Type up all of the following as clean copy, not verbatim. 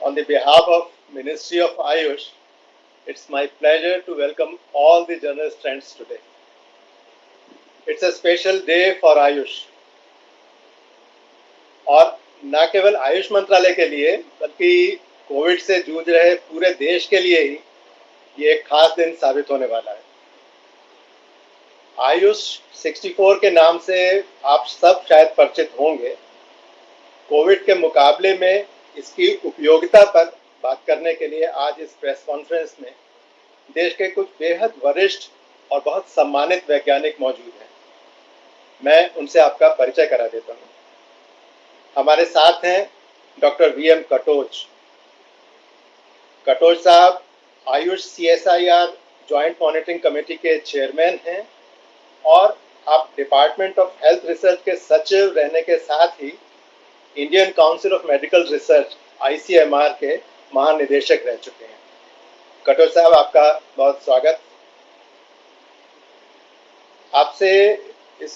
On the behalf of Ministry of Ayush, it's my pleasure to welcome all the journalist friends today. It's a special day for Ayush. और न केवल आयुष मंत्रालय के लिए बल्कि Covid से जूझ रहे पूरे देश के लिए ही ये एक खास दिन साबित होने वाला है। आयुष 64 के नाम से आप सब शायद परिचित होंगे। कोविड के मुकाबले में इसकी उपयोगिता पर बात करने के लिए आज इस प्रेस कॉन्फ्रेंस में देश के कुछ बेहद वरिष्ठ और बहुत सम्मानित वैज्ञानिक मौजूद हैं। मैं उनसे आपका परिचय करा देता हूँ। हमारे साथ हैं डॉक्टर वीएम कटोच। कटोच साहब Ayush CSIR joint monitoring committee के चेयरमैन हैं और आप डिपार्टमेंट ऑफ हेल्थ रिसर्च के सचिव रहने के साथ ही Indian council of medical research ICMR के महानिदेशक रह चुके हैं। कटोच साहब, आपका बहुत स्वागत। आपसे इस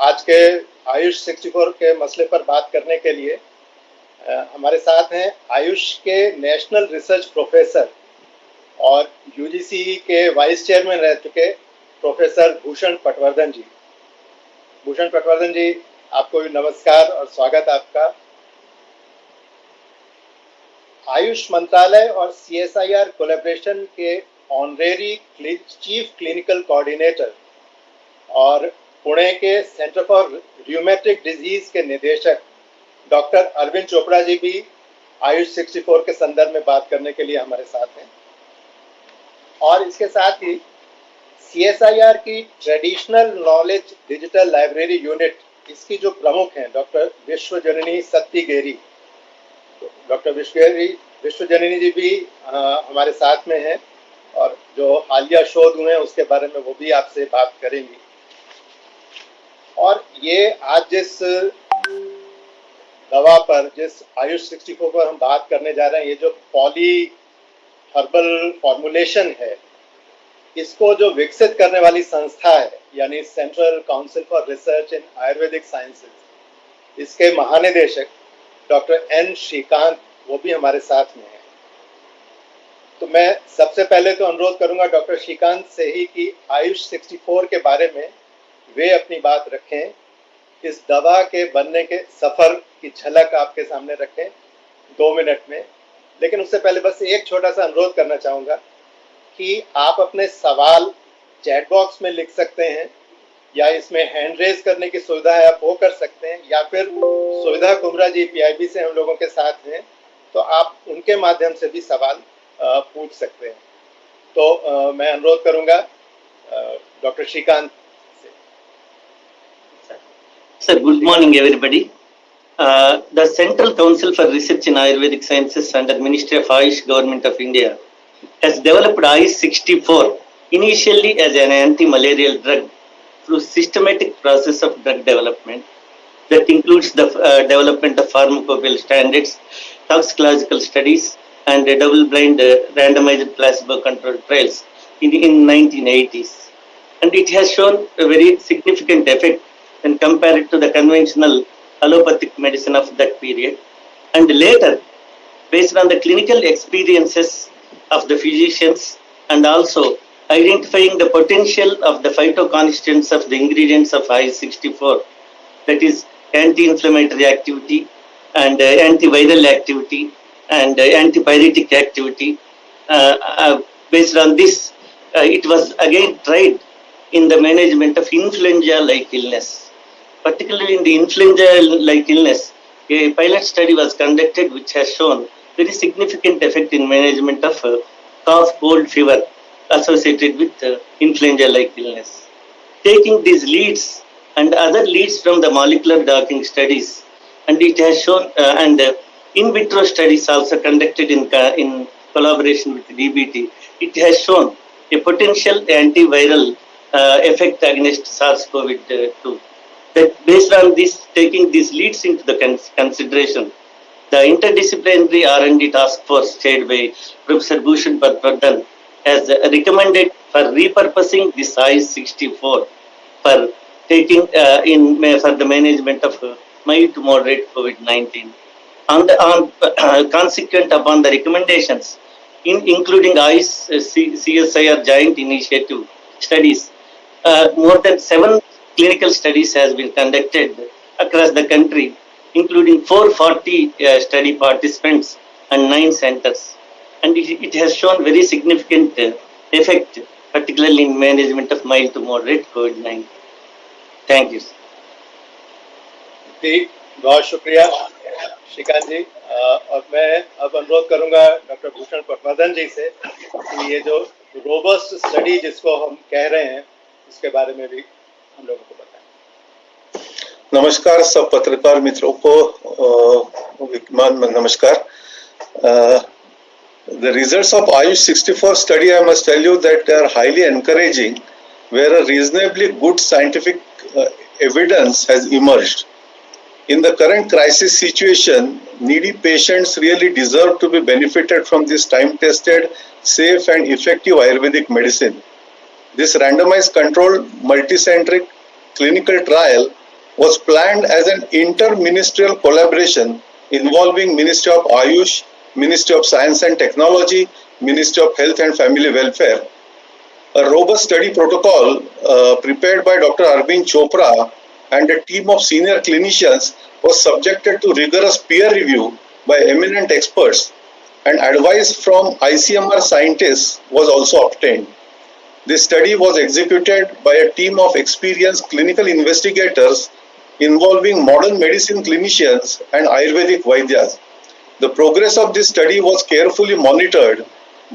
आज के आयुष 64 के मसले पर बात करने के लिए हमारे साथ हैं आयुष के नेशनल रिसर्च प्रोफेसर और UGC के वाइस चेयरमैन रह चुके प्रोफेसर भूषण पटवर्धन जी। भूषण पटवर्धन जी, आपको भी नमस्कार और स्वागत आपका। आयुष मंत्रालय और CSIR कोलैबोरेशन के ऑनरेरी चीफ क्लिनिकल कोऑर्डिनेटर और पुणे के सेंटर फॉर र्यूमेटिक डिजीज के निदेशक डॉक्टर अरविंद चोपड़ा जी भी आयुष 64 के संदर्भ में बात करने के लिए हमारे साथ हैं। और इसके साथ ही CSIR की traditional knowledge digital library unit, इसकी जो प्रमुख हैं डॉक्टर विश्वजननी सत्ती गेरी। डॉक्टर विश्वजननी जी भी हमारे साथ में हैं और जो हालिया शोध हुए हैं उसके बारे में वो भी आपसे बात करेंगी। और ये आज जिस दवा पर, जिस आयुष 64 पर हम बात करने जा रहे हैं, ये जो पॉली हर्बल फॉर्मुलेशन है, इसको जो विकसित करने वाली संस्था है यानी central council for research in Ayurvedic sciences, इसके महानिदेशक डॉक्टर N श्रीकांत, वो भी हमारे साथ में हैं। तो मैं सबसे पहले तो अनुरोध करूंगा डॉक्टर श्रीकांत से ही कि आयुष 64 के बारे में वे अपनी बात रखें, इस दवा के बनने के सफर की झलक आपके सामने रखें 2 मिनट में। लेकिन उससे पहले बस एक छोटा सा अनुरोध करना चाहूँगा कि आप अपने सवाल चैट बॉक्स में लिख सकते हैं या इसमें हैंड रेज करने की सुविधा है, आप वो कर सकते हैं, या फिर सुविधा कुमरा जी PIB से हम लोगों के साथ हैं तो आप उनके माध्यम से भी सवाल पूछ सकते हैं। तो मैं अनुरोध करूँगा doctor Srikanth. Sir, good morning everybody. The Central Council for Research in Ayurvedic Sciences under Ministry of Ayush, Government of India has developed Ayush 64 initially as an anti-malarial drug through systematic process of drug development that includes the development of pharmacopoeial standards, toxicological studies and double-blind randomized placebo-controlled trials in 1980s. And it has shown a very significant effect when compared to the conventional allopathic medicine of that period. And later, based on the clinical experiences of the physicians and also identifying the potential of the phytoconstituents of the ingredients of I-64, that is anti-inflammatory activity and antiviral activity and antipyretic activity. Based on this, it was again tried in the management of influenza-like illness. Particularly in the influenza-like illness, a pilot study was conducted which has shown very significant effect in management of cough, cold, fever associated with influenza-like illness. Taking these leads and other leads from the molecular docking studies, and it has shown, and in vitro studies also conducted in collaboration with DBT, it has shown a potential antiviral effect against SARS-CoV-2. That based on this, taking these leads into the consideration, the interdisciplinary R&D task force chaired by Professor Bhushan Patwardhan has recommended for repurposing this I-64 for taking for the management of mild to moderate COVID-19. consequent upon the recommendations, including ICE CSIR joint initiative studies. More than 7 clinical studies has been conducted across the country, including 440 study participants and 9 centers. And it has shown very significant effect, particularly in management of mild to moderate COVID-19. Thank you. जी, बहुत शुक्रिया श्रीकांत जी। और मैं अब अनुरोध करूंगा doctor Bhushan Patwardhan जी से कि ये जो रोबस्ट स्टडी जिसको हम कह रहे हैं उसके बारे में भी हम लोगों को बताएं। नमस्कार सब पत्रकार मित्रों को, नमस्कार। The results of Ayush 64 study, I must tell you that they are highly encouraging, where a reasonably good scientific evidence has emerged. In the current crisis situation, needy patients really deserve to be benefited from this time-tested, safe and effective Ayurvedic medicine. This randomized controlled multicentric clinical trial was planned as an inter-ministerial collaboration involving Ministry of Ayush, Ministry of Science and Technology, Ministry of Health and Family Welfare. A robust study protocol prepared by Dr. Arvind Chopra and a team of senior clinicians was subjected to rigorous peer review by eminent experts, and advice from ICMR scientists was also obtained. This study was executed by a team of experienced clinical investigators involving modern medicine clinicians and Ayurvedic Vaidyas. The progress of this study was carefully monitored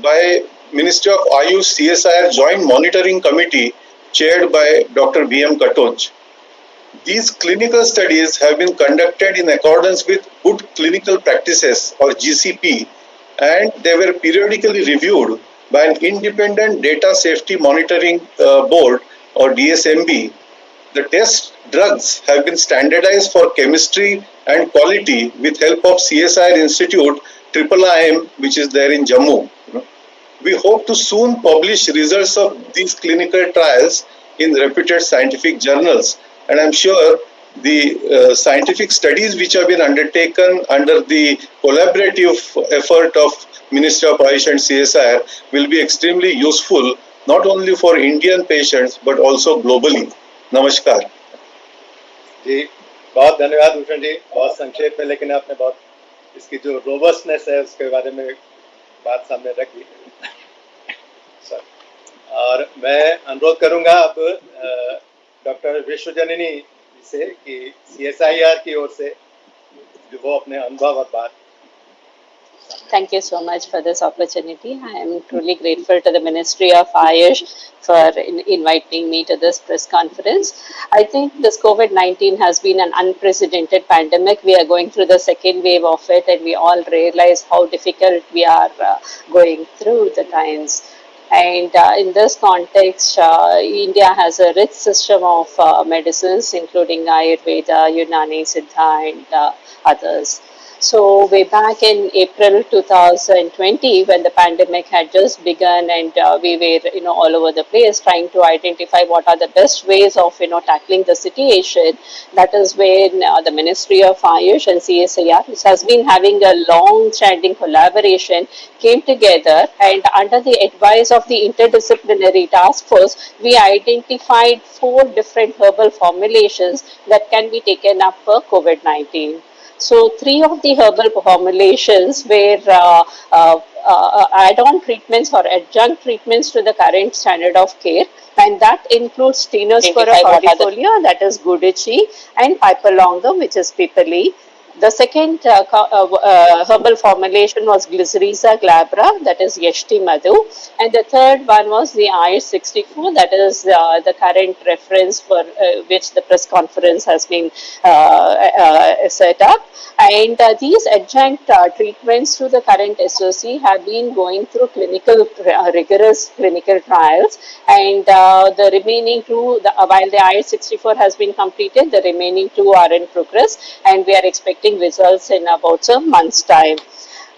by Ministry of Ayush CSIR Joint Monitoring Committee chaired by Dr. V.M. Katoj. These clinical studies have been conducted in accordance with Good Clinical Practices or GCP, and they were periodically reviewed by an independent data safety monitoring board or DSMB. The test drugs have been standardized for chemistry and quality with help of CSIR Institute IIIM, which is there in Jammu. We hope to soon publish results of these clinical trials in reputed scientific journals, and I'm sure the scientific studies which have been undertaken under the collaborative effort of Ministry of Ayush and CSIR will be extremely useful not only for Indian patients but also globally. नमस्कार जी, बहुत धन्यवाद भूषण जी। बहुत संक्षेप में, लेकिन आपने बहुत इसकी जो रोबस्टनेस है उसके बारे में बात सामने रख दी। और मैं अनुरोध करूंगा अब डॉक्टर विश्वजननी से कि CSIR की ओर से जो वो अपने अनुभव और बात। Thank you so much for this opportunity. I am truly grateful to the Ministry of Ayush for inviting me to this press conference. I think this COVID-19 has been an unprecedented pandemic. We are going through the second wave of it, and we all realize how difficult we are going through the times. And in this context, India has a rich system of medicines, including Ayurveda, Unani, Siddha, and others. So way back in April 2020, when the pandemic had just begun, and we were, all over the place trying to identify what are the best ways of, tackling the situation. That is when the Ministry of Ayush and CSIR, which has been having a long-standing collaboration, came together, and under the advice of the interdisciplinary task force, we identified 4 different herbal formulations that can be taken up for COVID-19. So 3 of the herbal formulations were add-on treatments or adjunct treatments to the current standard of care, and that includes Stenospora cordifolia, that is Guduchi, and Pipalongum, which is Pipali. The second herbal formulation was Glycyrrhiza glabra, that is Yashti Madhu, and the third one was the Ayush 64, that is the current reference for which the press conference has been set up. And these adjunct treatments to the current SOC have been going through rigorous clinical trials, and the remaining 2, while the Ayush 64 has been completed, the remaining 2 are in progress, and we are expecting results in about a month's time.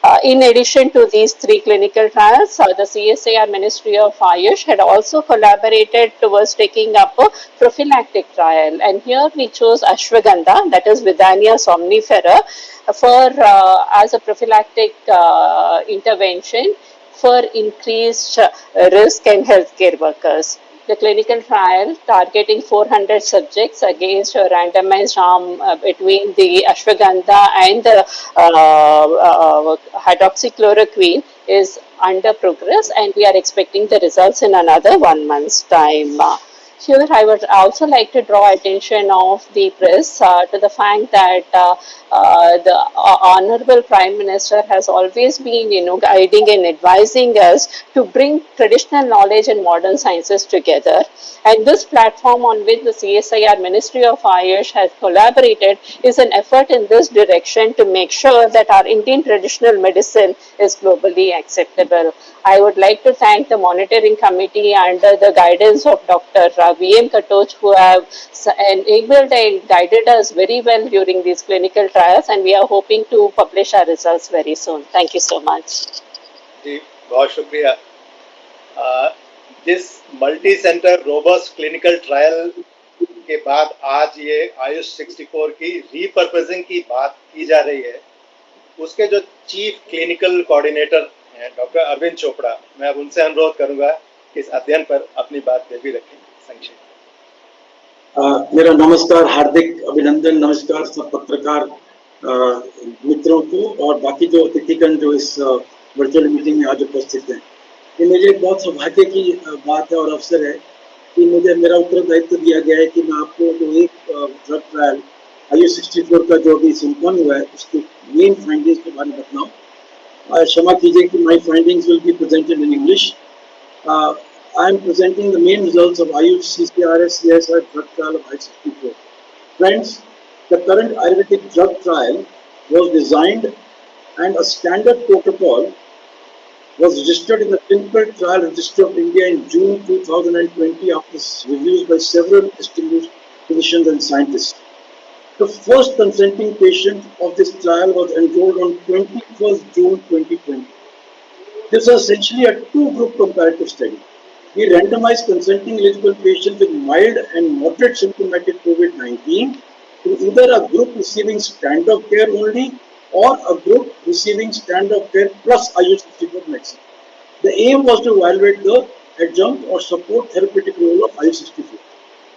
In addition to these 3 clinical trials, the CSIR Ministry of Ayush had also collaborated towards taking up a prophylactic trial. And here we chose ashwagandha, that is Vidania somnifera, for as a prophylactic intervention for increased risk in healthcare workers. The clinical trial targeting 400 subjects against a randomized arm between the ashwagandha and the hydroxychloroquine is under progress, and we are expecting the results in another 1 month's time. Here, I would also like to draw attention of the press to the fact that the Honorable Prime Minister has always been, guiding and advising us to bring traditional knowledge and modern sciences together. And this platform on which the CSIR Ministry of Ayush has collaborated is an effort in this direction to make sure that our Indian traditional medicine is globally acceptable. I would like to thank the monitoring committee under the guidance of Dr. V.M. Katoch, who have enabled and guided us very well during these clinical trials, and we are hoping to publish our results very soon. Thank you so much. जी बहुत शुक्रिया. This multi centre robust clinical trial के बाद आज ये आयुष 64 की रीपर्पजिंग की बात की जा रही है. उसके जो चीफ क्लिनिकल कोऑर्डिनेटर हैं डॉक्टर अरविंद चोपड़ा, मैं अब उनसे अनुरोध करूंगा कि इस अध्ययन पर अपनी बात भी रखें संक्षेप. मेरा नमस्कार, हार्दिक अभिनंदन, नमस्कार सब पत्रकार मित्रों को और बाकी जो अतिथिगण जो इस वर्चुअल मीटिंग में आज उपस्थित हैं. ये मुझे एक बहुत सौभाग्य की बात है और अवसर है कि मुझे मेरा उत्तरदायित्व दिया गया है कि मैं आपको जो एक ड्रग ट्रायल आयुष 64 का जो अभी संपन्न हुआ है उसकी मेन फाइंडिंग्स के बारे में बताऊँ. क्षमा कीजिए कि my findings will be presented in English. I am presenting the main results of Ayush CCRS CSI drug trial of I-64. Friends, the current Ayurvedic drug trial was designed and a standard protocol was registered in the Clinical Trial Register of India in June 2020 after reviews by several distinguished physicians and scientists. The first consenting patient of this trial was enrolled on 21st June 2020. This was essentially a two-group comparative study. We randomized consenting eligible patients with mild and moderate symptomatic COVID-19 to either a group receiving standard care only or a group receiving standard care plus Ayush 64 medicine. The aim was to evaluate the adjunct or support therapeutic role of Ayush 64.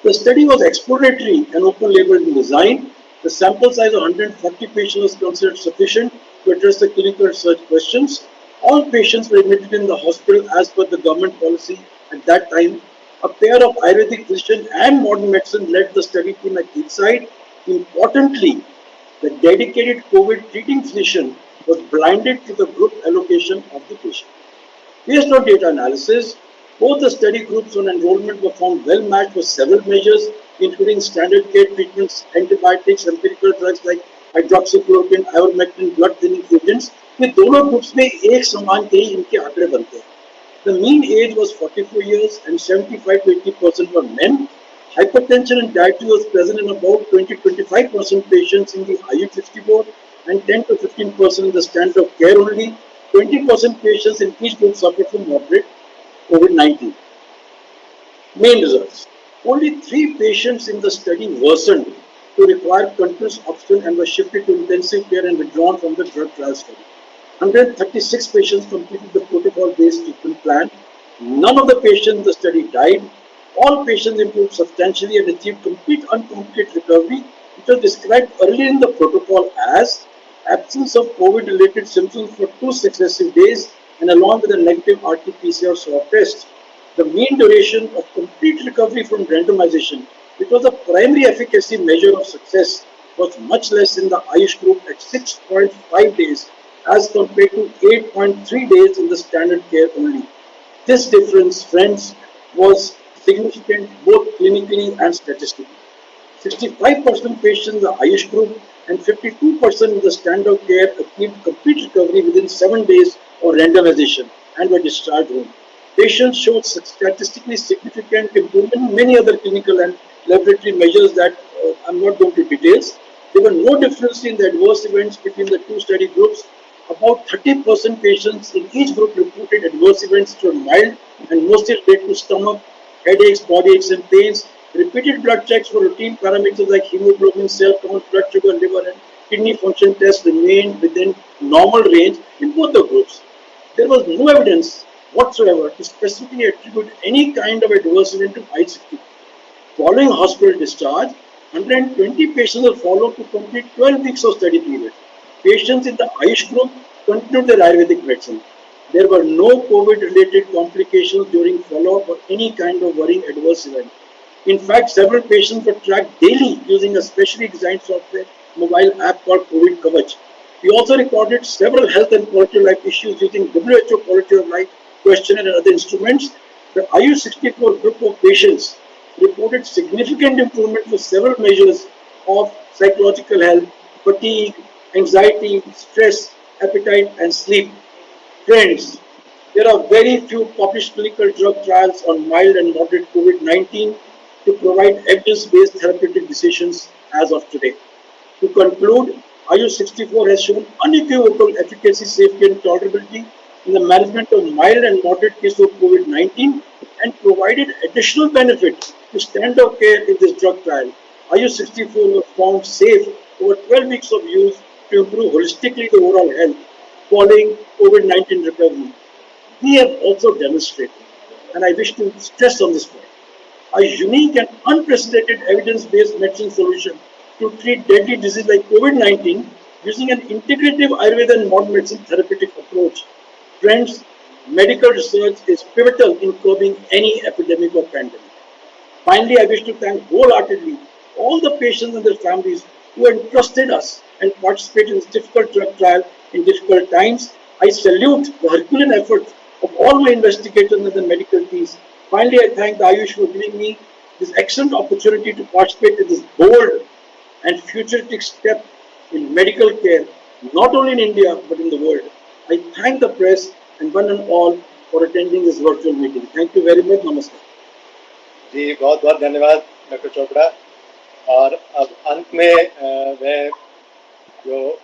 The study was exploratory and open-label in design. The sample size of 140 patients was considered sufficient to address the clinical research questions. All patients were admitted in the hospital as per the government policy. At that time, a pair of Ayurvedic physicians and modern medicine led the study team at each side. Importantly, the dedicated COVID treating physician was blinded to the group allocation of the patient. Based on data analysis, both the study groups on enrollment were found well matched for several measures, including standard care treatments, antibiotics, empirical drugs like hydroxychloroquine, ivermectin, blood thinning agents. ये दोनों groups में एक समान के ही इनके आंकड़े बनते हैं. The mean age was 44 years and 75 to 80% were men. Hypertension and diabetes was present in about 20-25% patients in the Ayush 64 and 10 to 15% in the standard of care only. 20% patients in each group suffered from moderate COVID-19. Main results. Only 3 patients in the study worsened to require continuous oxygen and were shifted to intensive care and withdrawn from the drug trial study. 136 patients completed the protocol-based treatment plan. None of the patients in the study died. All patients improved substantially and achieved complete uncomplicated recovery, which was described earlier in the protocol as absence of COVID-related symptoms for 2 successive days and along with a negative RT-PCR swab test. The mean duration of complete recovery from randomization, which was the primary efficacy measure of success, was much less in the Ayush group at 6.5 days as compared to 8.3 days in the standard care only. This difference, friends, was significant both clinically and statistically. 65% patients in the Ayush group and 52% in the standard care achieved complete recovery within 7 days of randomization and were discharged home. Patients showed statistically significant improvement in many other clinical and laboratory measures that I'm not going to details. There were no difference in the adverse events between the 2 study groups. About 30% patients in each group reported adverse events which were mild and mostly related to stomach, headaches, body aches and pains. Repeated blood checks for routine parameters like hemoglobin, cell count, blood sugar, liver and kidney function tests remained within normal range in both the groups. There was no evidence whatsoever to specifically attribute any kind of adverse event to I-64. Following hospital discharge, 120 patients were followed to complete 12 weeks of study period. Patients in the Ayush group continued their Ayurvedic medicine. There were no COVID-related complications during follow-up or any kind of worrying adverse event. In fact, several patients were tracked daily using a specially designed software mobile app called COVID Kavach. We also recorded several health and quality of life issues using WHO quality of life questionnaire and other instruments. The Ayush 64 group of patients reported significant improvement for several measures of psychological health, fatigue, anxiety, stress, appetite, and sleep. Friends, there are very few published clinical drug trials on mild and moderate COVID-19 to provide evidence-based therapeutic decisions as of today. To conclude, Ayush 64 has shown unequivocal efficacy, safety, and tolerability in the management of mild and moderate cases of COVID-19 and provided additional benefit to standard of care in this drug trial. Ayush 64 was found safe over 12 weeks of use to improve holistically the overall health following COVID-19 recovery. We have also demonstrated, and I wish to stress on this point, a unique and unprecedented evidence-based medicine solution to treat deadly disease like COVID-19 using an integrative Ayurveda and modern medicine therapeutic approach. Friends, medical research is pivotal in curbing any epidemic or pandemic. Finally, I wish to thank wholeheartedly all the patients and their families who entrusted us and participated in this difficult drug trial in difficult times. I salute the Herculean efforts of all my investigators and the medical teams. Finally, I thank the Ayush for giving me this excellent opportunity to participate in this bold and futuristic step in medical care, not only in India but in the world. I thank the press and one and all for attending this virtual meeting. Thank you very much. Namaskar. जी बहुत बहुत धन्यवाद doctor Chopra. और अब अंत में मैं जो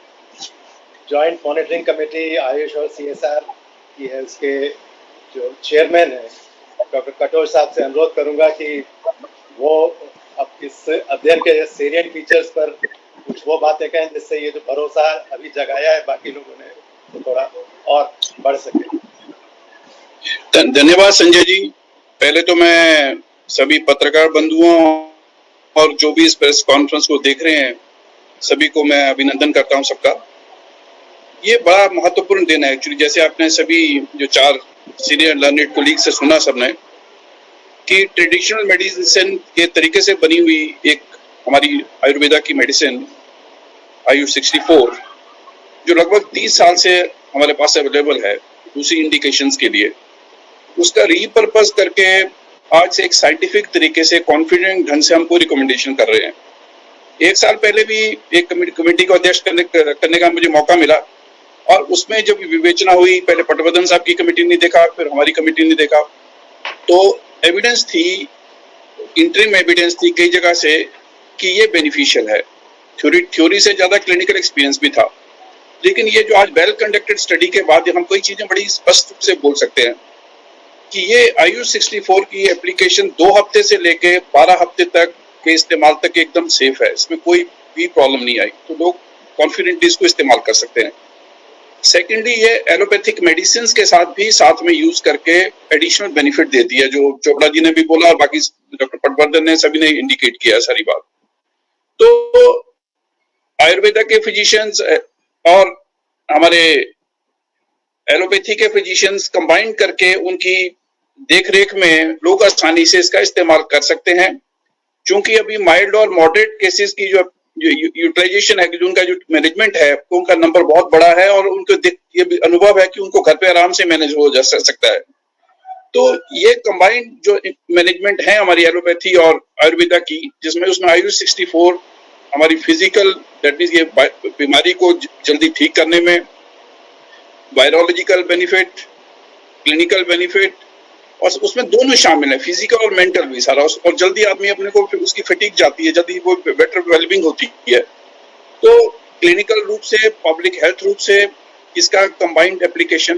joint monitoring committee Ayush और CSR की है उसके जो चेयरमैन है डॉक्टर कटोच साहब से अनुरोध करूंगा कि वो अब इस अध्ययन के सेरियन फीचर्स पर कुछ वो बातें कहें जिससे ये जो भरोसा अभी जगाया है बाकी लोगों ने तो थोड़ा और बढ़ सके। धन्यवाद संजय जी। पहले तो मैं सभी पत्रकार बंधुओं और जो भी इस प्रेस कॉन्फ्रेंस को देख रहे हैं सभी को मैं अभिनंदन करता हूं सबका। ये बड़ा महत्वपूर्ण दिन है एक्चुअली, जैसे आपने सभी जो 4 सीनियर लर्नेड कोलीग से सुना सबने कि ट्रेडिशनल मेडिसिन के तरीके से बनी हुई एक हमारी आयुर्वेदा की मेडिसिन आयुष 64 जो लगभग 30 साल से हमारे पास अवेलेबल है दूसरी इंडिकेशंस के लिए, उसका रीपर्पस करके आज से एक साइंटिफिक तरीके से कॉन्फिडेंट ढंग से हमको रिकमेंडेशन कर रहे हैं। 1 साल पहले भी एक कमेटी को अध्यक्ष करने का मुझे मौका मिला और उसमें जब विवेचना हुई, पहले पटवर्धन साहब की कमेटी ने देखा, फिर हमारी कमेटी ने देखा, तो एविडेंस थी, इंटरिम एविडेंस थी कई जगह से कि ये बेनिफिशियल है। थ्योरी से ज्यादा क्लिनिकल एक्सपीरियंस भी था, लेकिन ये जो आज वेल कंडक्टेड स्टडी के बाद हम कई चीजें बड़ी स्पष्ट रूप से बोल सकते हैं कि ये आयुष 64 की एप्लीकेशन 2 हफ्ते से लेके 12 हफ्ते तक के इस्तेमाल तक एकदम सेफ है, इसमें कोई भी प्रॉब्लम नहीं आई, तो लोग कॉन्फिडेंटली इसको इस्तेमाल कर सकते हैं। सेकेंडली, ये एलोपैथिक मेडिसिन के साथ भी साथ में यूज करके एडिशनल बेनिफिट देती है, जो चोपड़ा जी ने भी बोला और बाकी डॉक्टर पटवर्धन ने सभी ने इंडिकेट किया सारी बात। तो आयुर्वेदा के फिजिशियंस और हमारे एलोपैथी के फिजिशियंस कंबाइन करके उनकी देखरेख में लोग आसानी से इसका इस्तेमाल कर सकते हैं। चूंकि अभी माइल्ड और मॉडरेट केसेस की जो यूटिलाइजेशन है, जो उनका जो मैनेजमेंट है, उनका नंबर बहुत बड़ा है और उनको ये भी अनुभव है कि उनको घर पे आराम से मैनेज हो जा सकता है। तो ये कंबाइंड जो मैनेजमेंट है हमारी एलोपैथी और आयुर्वेदा की, जिसमें उसमें आयुष 64 हमारी फिजिकल दैट मींस ये बीमारी को जल्दी ठीक करने में, वायरोलॉजिकल बेनिफिट, क्लिनिकल बेनिफिट, और उसमें दोनों शामिल है, फिजिकल और मेंटल भी सारा, और जल्दी आदमी अपने को उसकी फटीग जाती है, जल्दी वो बेटर वेलबिंग होती है। तो क्लिनिकल रूप से, पब्लिक हेल्थ रूप से इसका कंबाइंड एप्लीकेशन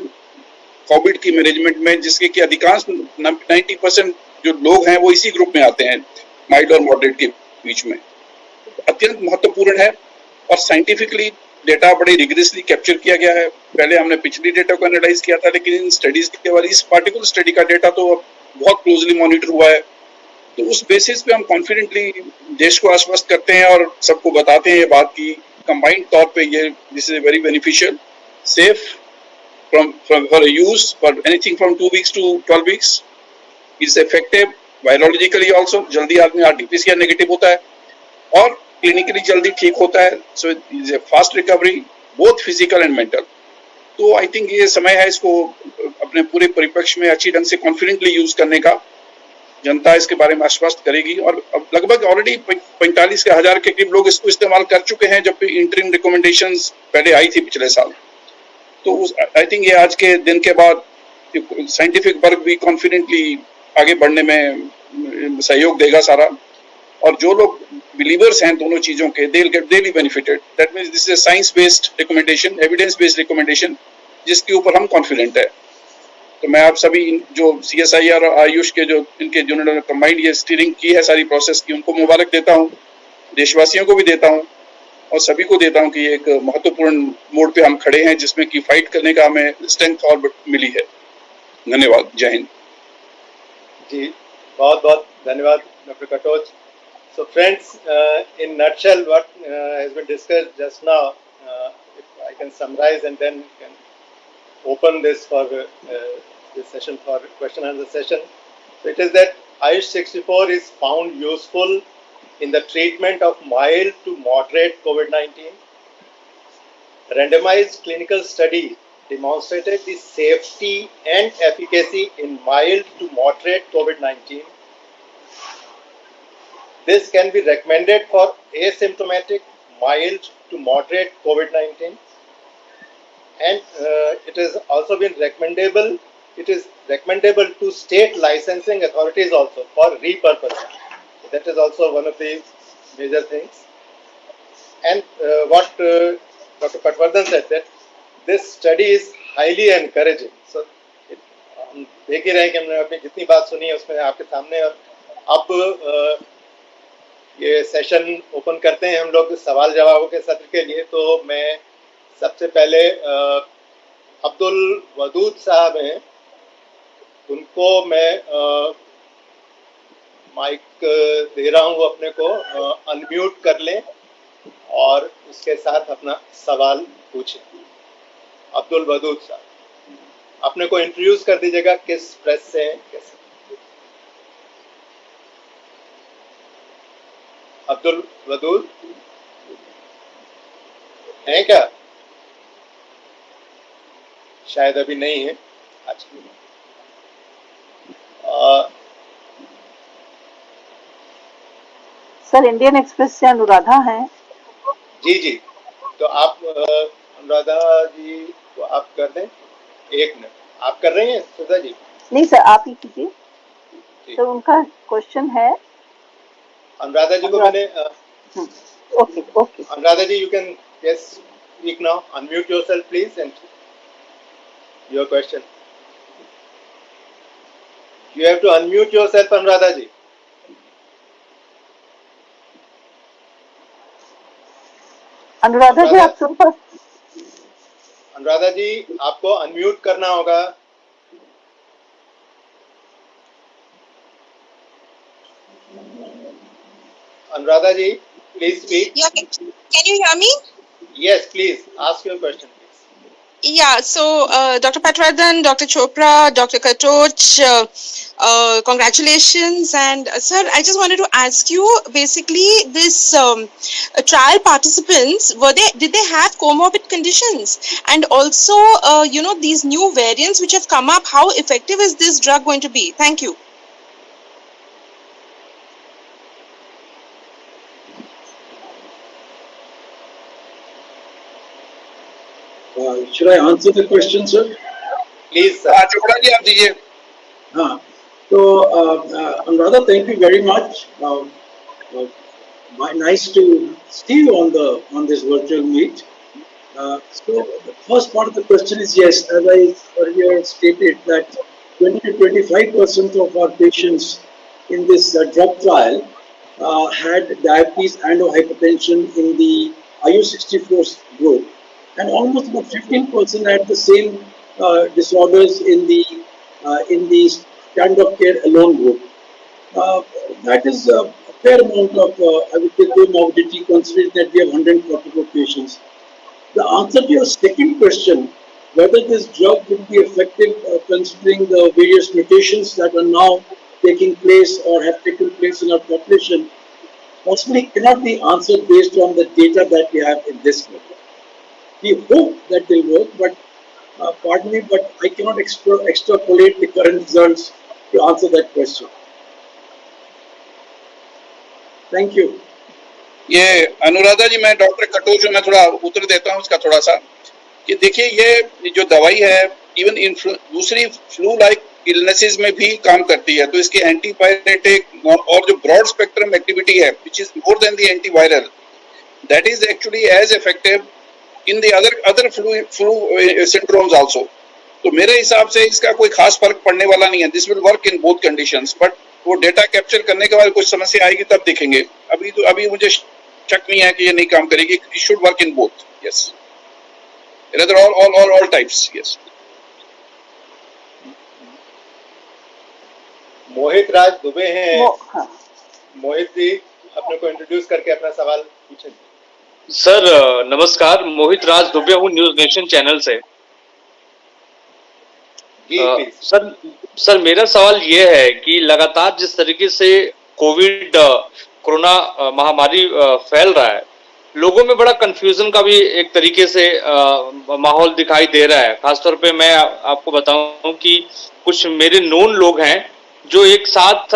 कोविड की मैनेजमेंट में, जिसके कि अधिकांश 90% जो लोग हैं वो इसी ग्रुप में आते हैं, माइल्ड और मॉडरेट के बीच में, अत्यंत महत्वपूर्ण है। और साइंटिफिकली डेटा बड़े रिगरसली कैप्चर किया गया है। पहले हमने पिछली डेटा को एनालाइज किया था, लेकिन इन स्टडीज के बाद इस पार्टिकुलर स्टडी का डेटा तो बहुत क्लोजली मॉनिटर हुआ है। तो उस बेसिस पे हम कॉन्फिडेंटली देश को आश्वस्त करते हैं और सबको बताते हैं ये बात की कंबाइंड तौर पे ये this is very beneficial, safe for a use for anything from 2 weeks to 12 weeks, is effective virologically also, जल्दी आदमी RT-PCR नेगेटिव होता है और क्लिनिकली जल्दी ठीक होता है। So is a fast recovery both physical and mental. तो आई थिंक ये समय है इसको अपने पूरे परिप्रेक्ष्य में अच्छी ढंग से कॉन्फिडेंटली यूज करने का। जनता इसके बारे में आश्वस्त करेगी और अब लगभग ऑलरेडी 45,000 के करीब लोग इसको इस्तेमाल कर चुके हैं, जबकि इंटरिम रिकमेंडेशंस पहले आई थी पिछले साल। तो आई थिंक ये आज के दिन के बाद साइंटिफिक वर्क भी कॉन्फिडेंटली आगे बढ़ने में सहयोग देगा सारा। और जो लोग बिलीवर्स हैं दोनों चीजों के, they will get daily benefited. That means this is a science based recommendation, evidence based recommendation, जिसके ऊपर हम कॉन्फिडेंट है। तो मैं आप सभी जो CSIR और आयुष के जो इनके जिन्होंने कंबाइंड ये स्टीयरिंग की है सारी प्रोसेस की, उनको मुबारक देता हूँ, देशवासियों को भी देता हूँ और सभी को देता हूँ कि ये एक महत्वपूर्ण मोड़ पे हम खड़े हैं जिसमें कि फाइट करने का हमें स्ट्रेंथ और मिली है। धन्यवाद। जय हिंद। जी, बहुत बहुत धन्यवाद doctor Katoch. So friends, in nutshell, what has been discussed just now, if I can summarize and then can open this for this session for question and answer session. So it is that Ayush 64 is found useful in the treatment of mild to moderate COVID-19. Randomized clinical study demonstrated the safety and efficacy in mild to moderate COVID-19. This can be recommended for asymptomatic, mild to moderate COVID-19, and it has also been recommendable. It is recommendable to state licensing authorities also for repurposing. That is also one of the major things. And what Dr. Patwardhan said, that this study is highly encouraging. So हम देख ही रहे हैं कि हमने अपनी जितनी बात सुनी है उसमें आपके सामने, और अब ये सेशन ओपन करते हैं हम लोग सवाल जवाबों के सत्र के लिए। तो मैं सबसे पहले अब्दुल वदूद साहब हैं, उनको मैं माइक दे रहा हूँ, वो अपने को अनम्यूट कर लें और उसके साथ अपना सवाल पूछें। अब्दुल वदूद साहब, अपने को इंट्रोड्यूस कर दीजिएगा, किस प्रेस से हैं, कैसे। अब्दुल वदूद हैं क्या? शायद अभी नहीं है आज। सर इंडियन एक्सप्रेस से अनुराधा हैं। जी जी, तो आप अनुराधा जी को आप कर दें। एक मिनट, आप कर रही हैं सुधा जी? नहीं सर, आप ही कीजिए। तो उनका क्वेश्चन है। अनुराधा जी को मैंने okay okay. Anuradha ji, you can yes speak now. Unmute yourself please and your question. You have to unmute yourself, Anuradha ji. Anuradha ji आप सुन पा? अनुराधा जी, आपको अनम्यूट करना होगा। Anuradha ji, please speak. Yeah, can you hear me? Yes, please ask your question, please. Yeah, so Dr. Patwardhan, Dr. Chopra, Dr. Katoch, congratulations. And sir, I just wanted to ask you, basically, this trial participants, did they have comorbid conditions? And also, these new variants which have come up, how effective is this drug going to be? Thank you. Should I answer the question, sir? Please, sir. Chopra ji आप दीजिए। हाँ, तो Anuradha, thank you very much. Nice to see you on this virtual meet. So the first part of the question is yes, as I earlier stated that 20 to 25% of our patients in this drug trial had diabetes and or hypertension in the IU64 group, and almost about 15% had the same disorders in the standard of care alone group. Uh, that is a fair amount of, I would say, comorbidity considering that we have 144 patients. The answer to your second question, whether this drug will be effective considering the various mutations that are now taking place or have taken place in our population, possibly cannot be answered based on the data that we have in this book. We hope that they will work, but pardon me, but I cannot extrapolate the current results to answer that question. Thank you. ये अनुराधा जी, मैं doctor Katoch हूं, मैं थोड़ा उत्तर देता हूं उसका थोड़ा सा कि देखिए ये जो दवाई है इवन दूसरी फ्लू लाइक इलनेसेस में भी काम करती है, तो इसकी एंटीपायरेटिक और जो ब्रॉड स्पेक्ट्रम एक्टिविटी है which is more than the antiviral, that is actually as effective in the other flu syndromes also. तो मेरे हिसाब से इसका कोई खास फर्क पड़ने वाला नहीं है. This will work in both conditions, but वो डेटा कैप्चर करने के बाद कुछ समस्या आएगी तब देखेंगे. अभी मुझे शक नहीं है कि ये नहीं काम करेगी. It should work in both. Yes, rather all types. Yes. मोहित राज दुबे हैं. हाँ. मोहित जी अपने को इंट्रोड्यूस करके अपना सवाल पूछें. सर नमस्कार, मोहित राज दुबे हूँ न्यूज नेशन चैनल से. सर मेरा सवाल ये है कि लगातार जिस तरीके से कोरोना महामारी फैल रहा है, लोगों में बड़ा कंफ्यूजन का भी एक तरीके से माहौल दिखाई दे रहा है. खासतौर पे मैं आपको बताऊं कि कुछ मेरे नोन लोग हैं जो एक साथ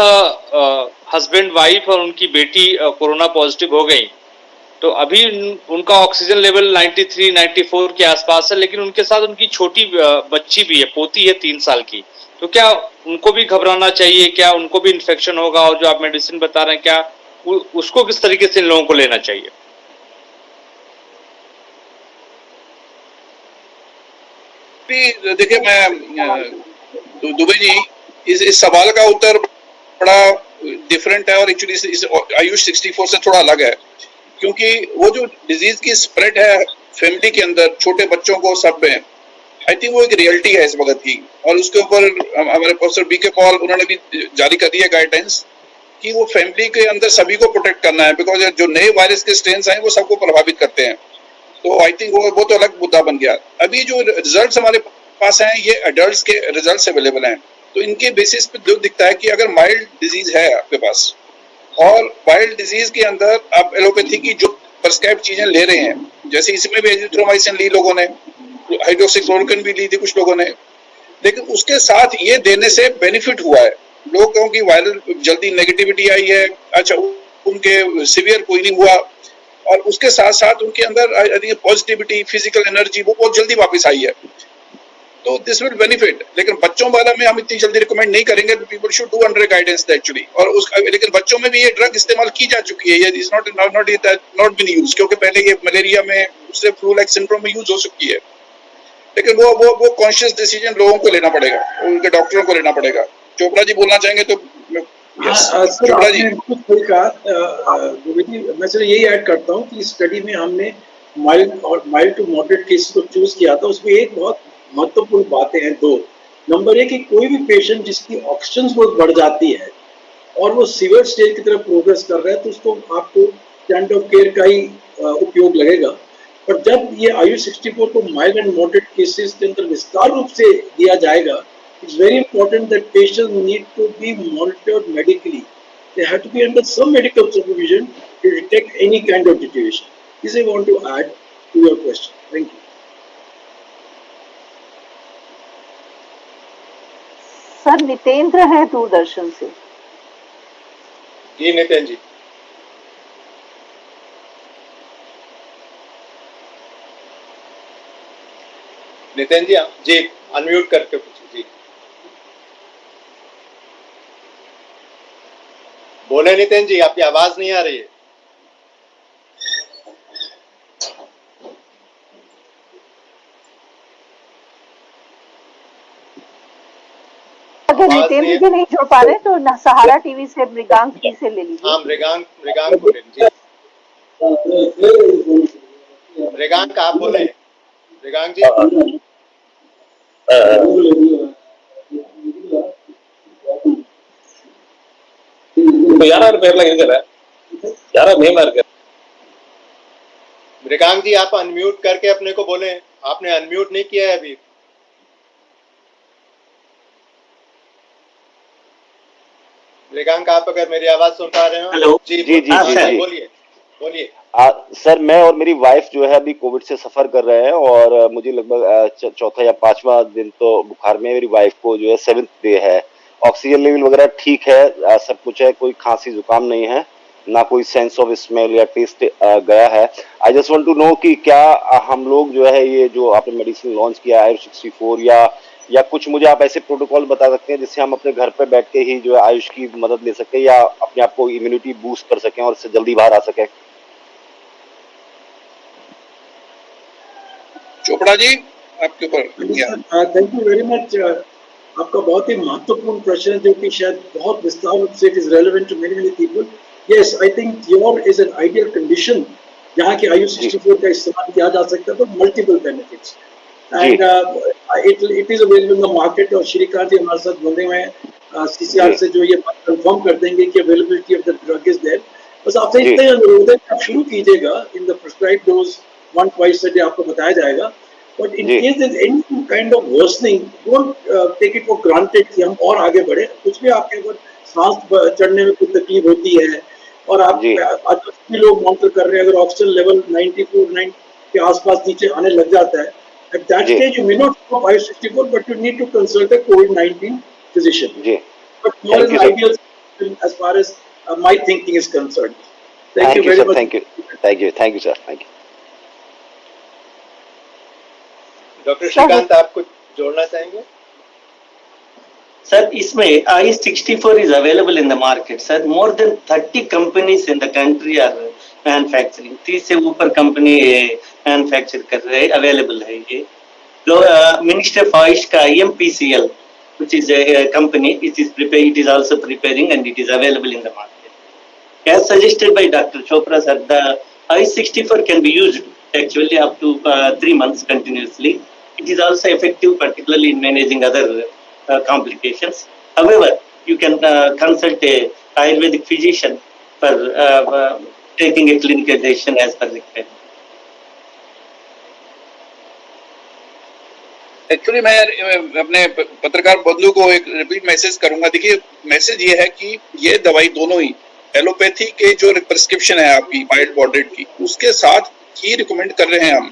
हस्बैंड वाइफ और उनकी बेटी कोरोना पॉजिटिव हो गई. तो अभी उनका ऑक्सीजन लेवल 93, 94 के आसपास है, लेकिन उनके साथ उनकी छोटी बच्ची भी है, पोती है 3 साल की. तो क्या उनको भी घबराना चाहिए? क्या उनको भी इन्फेक्शन होगा? और जो आप मेडिसिन बता रहे हैं, क्या उसको किस तरीके से इन लोगों को लेना चाहिए? देखिए, मैं दुबे जी इस सवाल का उत्तर बड़ा डिफरेंट है और एक्चुअली इस आयुष 64 से थोड़ा अलग है, क्योंकि वो जो डिजीज की स्प्रेड है फैमिली के अंदर, छोटे बच्चों को सब में, आई थिंक वो एक रियलिटी है इस वक्त की. और उसके ऊपर हमारे प्रोफेसर बीके पॉल उन्होंने भी जारी कर दिया गाइडलाइंस कि वो फैमिली के अंदर सभी को प्रोटेक्ट करना है, बिकॉज जो नए वायरस के स्ट्रेन्स हैं वो सबको प्रभावित करते हैं. तो आई थिंक वो तो अलग मुद्दा बन गया. अभी जो रिजल्ट्स हमारे पास हैं ये एडल्ट्स के रिजल्ट्स अवेलेबल हैं, तो इनके बेसिस पे जो दिखता है कि अगर माइल्ड डिजीज है आपके पास और माइल्ड डिजीज के अंदर आप एलोपैथी की जो प्रिस्क्राइब चीजें ले रहे हैं, जैसे इसमें भी एजिथ्रोमाइसिन ली लोगों ने, हाइड्रोक्सीक्लोरोक्विन भी ली थी कुछ लोगों ने, लेकिन उसके साथ ये देने से बेनिफिट हुआ है. लोगों की वायरल जल्दी नेगेटिविटी आई है, अच्छा उनके सिवियर कोई नहीं हुआ, और उसके साथ साथ उनके अंदर पॉजिटिविटी, फिजिकल एनर्जी वो बहुत जल्दी वापस आई है. तो दिस विल बेनिफिट. लेकिन बच्चों वाला में हम इतनी जल्दी रिकमेंड नहीं करेंगे. People should do under guidance actually. और उस लेकिन बच्चों में भी ये ड्रग इस्तेमाल की जा चुकी है. ये इज नॉट बीन यूज्ड, क्योंकि पहले ये मलेरिया में, दूसरे फ्लू लाइक सिंड्रोम में यूज हो चुकी है. लेकिन वो कॉन्शियस डिसीजन लोगों को लेना पड़ेगा, उनके डॉक्टरों को लेना पड़ेगा. चोपड़ा जी बोलना चाहेंगे तो. चोपड़ा जी सही कहा. मैं सिर्फ यही ऐड करता हूँ कि स्टडी में हमने माइल्ड टू मॉडरेट केस को चूज किया था. उसमें एक बहुत महत्वपूर्ण बातें हैं 2. नंबर 1 कि कोई भी पेशेंट जिसकी ऑक्सीजन बहुत बढ़ जाती है और वो सीवियर स्टेज की तरफ प्रोग्रेस कर रहा है, तो उसको आपको स्टैंडर्ड ऑफ केयर का ही उपयोग लगेगा. पर जब ये आयुष 64 को माइल्ड एंड मॉडरेट केसेस के अंदर विस्तार रूप से दिया जाएगा, it's very important that patients need to be monitored medically. They have to be under some medical supervision to detect any kind of deterioration. This I want to add to your question. Thank you. Sir Nitendra है दूरदर्शन से. जी नितिन जी. नितिन जी जी unmute करके पूछिए. जी बोले नितिन जी, आपकी आवाज नहीं आ रही है. अगर आवाज रितेंद्र नहीं जी नहीं जोड़ पा रहे तो सहारा टीवी से मृगांक जी से ले लीजिए। हाँ, मृगांक को ले लीजिए। मृगांक आप बोले, मृगांक जी। मृगांक जी आप अनम्यूट करके अपने को बोले, आपने अनम्यूट नहीं किया है अभी। मृगांक आप अगर मेरी आवाज सुन पा रहे हो। हेलो। जी जी, जी, हाँ, जी, सर, जी। बोलिए बोलिए। सर मैं और मेरी वाइफ जो है अभी कोविड से सफर कर रहे हैं और मुझे लगभग चौथा या पांचवा दिन तो बुखार में, मेरी वाइफ को जो है 7th डे है। ऑक्सीजन लेवल वगैरह ठीक है, सब कुछ है, कोई खांसी जुकाम नहीं है, ना कोई सेंस ऑफ स्मेल या टेस्ट गया है। I just want to know कि क्या हम लोग जो है ये जो आपने मेडिसिन लॉन्च किया आयुष 64 या कुछ मुझे आप ऐसे प्रोटोकॉल बता सकते हैं जिससे हम अपने घर पे बैठ के ही जो है आयुष की मदद ले सकें या अपने आप को इम्यूनिटी बूस्ट कर सकें और इससे जल्दी बाहर आ सकें। चोपड़ा जी आपके ऊपर। Thank you very much. आपका बहुत ही महत्वपूर्ण प्रश्न है जो कि शायद बहुत विस्तार रूप से it is relevant to many many people. Yes, I think your is an ideal condition जहाँ की आयुष 64 का इस्तेमाल किया जा सकता है तो multiple benefits and it is available in the market. और श्रीकांत जी हमारे साथ बंधे हुए हैं सीसीआर से जो ये बात कंफर्म कर देंगे कि availability of the drug is there. बस आपसे इतना ही अनुरोध है कि आप शुरू कीजिएगा in the prescribe dose 1 twice a day आपको बताया जाएगा। But in case there is any kind of worsening don't take it for granted कि हम और आगे बढ़े। कुछ भी आपके अगर सांस चढ़ने में कोई तकलीफ होती है और आप आज भी लोग मॉनिटर कर रहे हैं, अगर ऑक्सीजन लेवल 94 के आसपास नीचे आने लग जाता है, at that stage you may not stop I-64 but you need to consult a COVID-19 physician. But more is ideal as far as my thinking is concerned. Thank you very much. Thank you sir, thank you. Doctor Srikanth आप कुछ जोड़ना चाहेंगे? Sir, इसमें I-64 is available in the market. Sir, more than 30 companies in the country are manufacturing, 30 से ऊपर company manufacture कर रहे हैं, अवेलेबल है ये। मिनिस्टर ऑफ आयुष का IMPCL, which is a company, it is also preparing and it is available in the market. As suggested by Dr. Chopra sir, the I-64 can be used actually up to 3 months continuously. It is also effective, particularly in managing other complications. However, you can consult a Ayurvedic physician for taking a clinical decision as per requirement. Actually मैं अपने पत्रकार बंधु को एक repeat message करूंगा। देखिए, message ये है कि ये दवाई दोनों ही एलोपैथी के जो प्रिस्क्रिप्शन है आपकी माइल्ड बॉडीड की, उसके साथ ही रिकमेंड कर रहे हैं हम,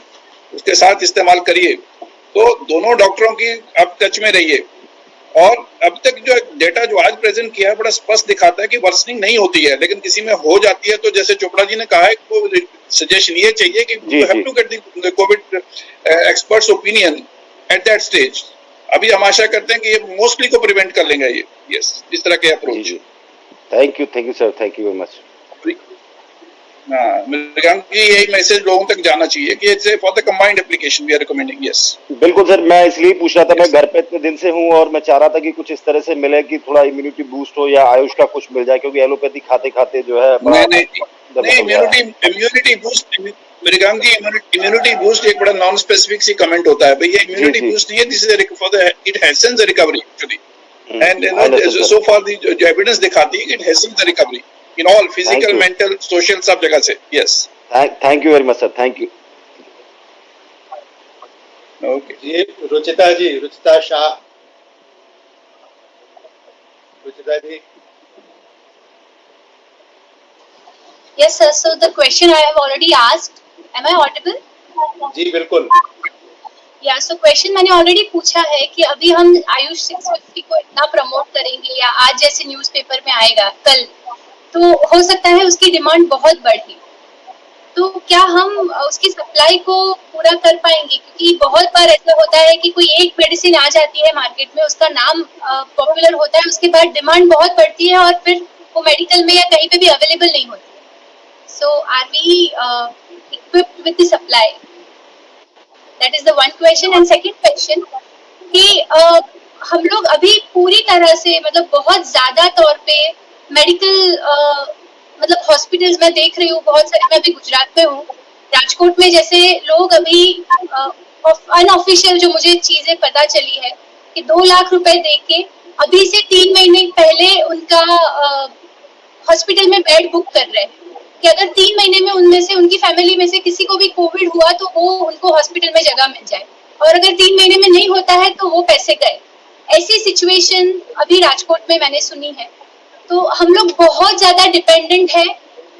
उसके साथ इस्तेमाल करिए। तो दोनों डॉक्टरों की आप टच में रहिए। और अब तक जो डेटा जो आज प्रेजेंट किया है बड़ा स्पष्ट दिखाता है कि वर्सनिंग नहीं होती है, लेकिन किसी में हो जाती है तो जैसे चोपड़ा जी ने कहा है, वो सजेशन ये चाहिए कि you have to get the COVID experts opinion at that stage. अभी हम आशा करते हैं कि ये मोस्टली को प्रिवेंट कर लेंगे ये। यस, इस तरह के approach. Thank you sir, thank you very much. Mrigank ji, यही मैसेज लोगों तक जाना चाहिए कि it's for the combined application we are recommending. Yes, बिल्कुल सर, मैं इसलिए पूछ रहा था, मैं घर पे इतने दिन से हूँ और मैं चाह रहा था कि कुछ इस तरह से मिले कि थोड़ा इम्यूनिटी बूस्ट हो या आयुष का कुछ मिल जाए, क्योंकि एलोपैथी खाते खाते जो है नहीं इम्यूनिटी बूस्ट मृगांक जी, इम्यूनिटी बूस्ट एक बड़ा नॉन स्पेसिफिक सी कमेंट होता है भाई। ये इम्यूनिटी बूस्ट नहीं है, this is for the it हेल्थens the recovery actually. And you know so far the जो एविडेंस दिखाती है कि इट हेल्थens the recovery in all physical, mental, social, सब जगह से। Yes, thank you very much sir, thank you. Okay जी, Ruchita Shah, Ruchita ji. Yes, sir. So the question I have already asked. Am I audible? जी बिल्कुल। Yeah. So question मैंने already पूछा है कि अभी हम आयुष 650 को इतना प्रमोट करेंगे या आज जैसे न्यूज़पेपर में आएगा कल, तो हो सकता है उसकी डिमांड बहुत बढ़े। तो क्या हम उसकी सप्लाई को पूरा कर पाएंगे? क्योंकि बहुत बार ऐसा होता है कि कोई एक मेडिसिन आ जाती है मार्केट में, उसका नाम पॉपुलर होता है, उसके बाद डिमांड बहुत बढ़ती है और फिर वो मेडिकल में या कहीं पे भी अवेलेबल नहीं होती। So are we equipped with the supply? That is the one question. And second question कि हम लोग अभी पूरी तरह से मतलब बहुत ज्यादा तौर पे मेडिकल मतलब हॉस्पिटल्स में देख रही हूँ बहुत सारे, मैं अभी गुजरात में हूँ, राजकोट में जैसे लोग अभी अनऑफिशियल जो मुझे चीजें पता चली है कि 2 लाख रुपए देके अभी से 3 महीने पहले उनका हॉस्पिटल में बेड बुक कर रहे हैं कि अगर 3 महीने में उनमें से उनकी फैमिली में से किसी को भी कोविड हुआ तो वो उनको हॉस्पिटल में जगह मिल जाए, और अगर 3 महीने में नहीं होता है तो वो पैसे गए। ऐसी सिचुएशन अभी राजकोट में मैंने सुनी है। तो हम लोग बहुत ज्यादा डिपेंडेंट है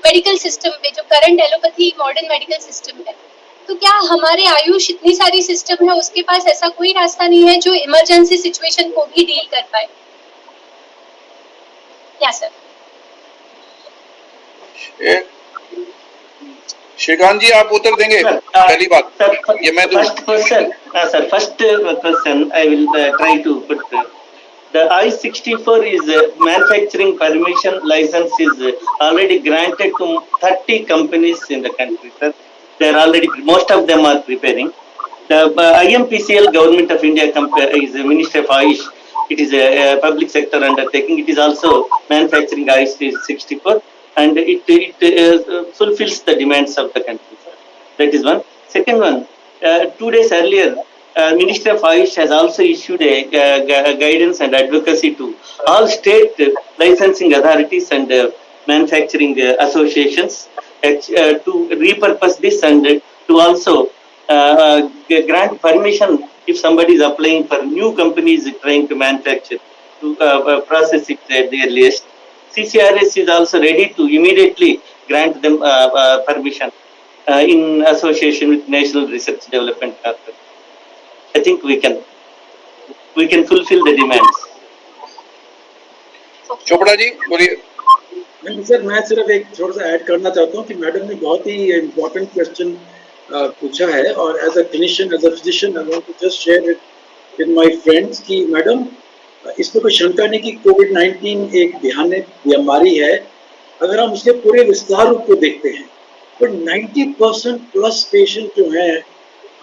मेडिकल सिस्टम पे, जो current allopathy modern medical system है। तो क्या हमारे आयुष इतनी सारी सिस्टम है, उसके पास ऐसा कोई रास्ता नहीं है जो इमरजेंसी सिचुएशन को भी डील कर पाए? या सर श्रीकांत जी आप उत्तर देंगे? पहली बात ये मैं first question I will try to put. The I-64 is manufacturing permission license is already granted to 30 companies in the country, sir. They are already, most of them are preparing. The IMPCL Government of India is the Ministry of Ayush. It is a public sector undertaking. It is also manufacturing I-64 and it fulfills the demands of the country, sir. That is one. Second one, 2 days earlier, Ministry of Ayush has also issued a guidance and advocacy to all state licensing authorities and manufacturing associations to repurpose this and to also grant permission if somebody is applying for new companies trying to manufacture to process it at the earliest. CCRS is also ready to immediately grant them permission in association with National Research Development Corporation. I think we can fulfill the demands. Chopra ji बोलिए। नहीं sir, मैं सिर्फ एक थोड़ा सा add करना चाहता हूँ कि मैडम ने बहुत ही इम्पोर्टेंट क्वेश्चन पूछा है, और as a clinician, as a physician, I want to just share it with my friends कि मैडम इसमें कोई शंका नहीं कि कोविड-19 एक भयानक बीमारी है। अगर हम उसके पूरे विस्तार रूप को देखते हैं तो 90% प्लस पेशेंट जो हैं,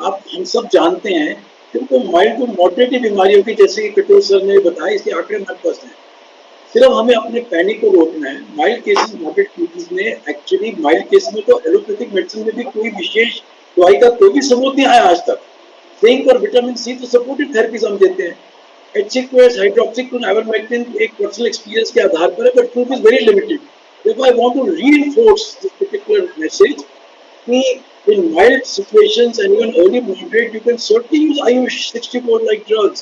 आप हम सब जानते हैं कि उनको माइल्ड टू मॉडरेट बीमारियों की, जैसे कि कटोर सर ने बताया, इसके आंकड़े हमारे पास हैं। सिर्फ हमें अपने पैनिक को रोकना है। माइल्ड केसेस, मॉडरेट केसेस में एक्चुअली माइल्ड केस में तो एलोपैथिक मेडिसिन में भी कोई विशेष दवाई का कोई भी सबूत नहीं आया आज तक। जिंक और विटामिन सी तो सपोर्टिव थेरेपीज हम देते हैं। HCQS, हाइड्रोक्सीक्लोरोक्विन, आइवरमेक्टिन एक पर्सनल एक्सपीरियंस के आधार पर है, but proof is very limited. Therefore, I want to reinforce this particular message. In mild situations and even early moderate, you can certainly use IU-64 like drugs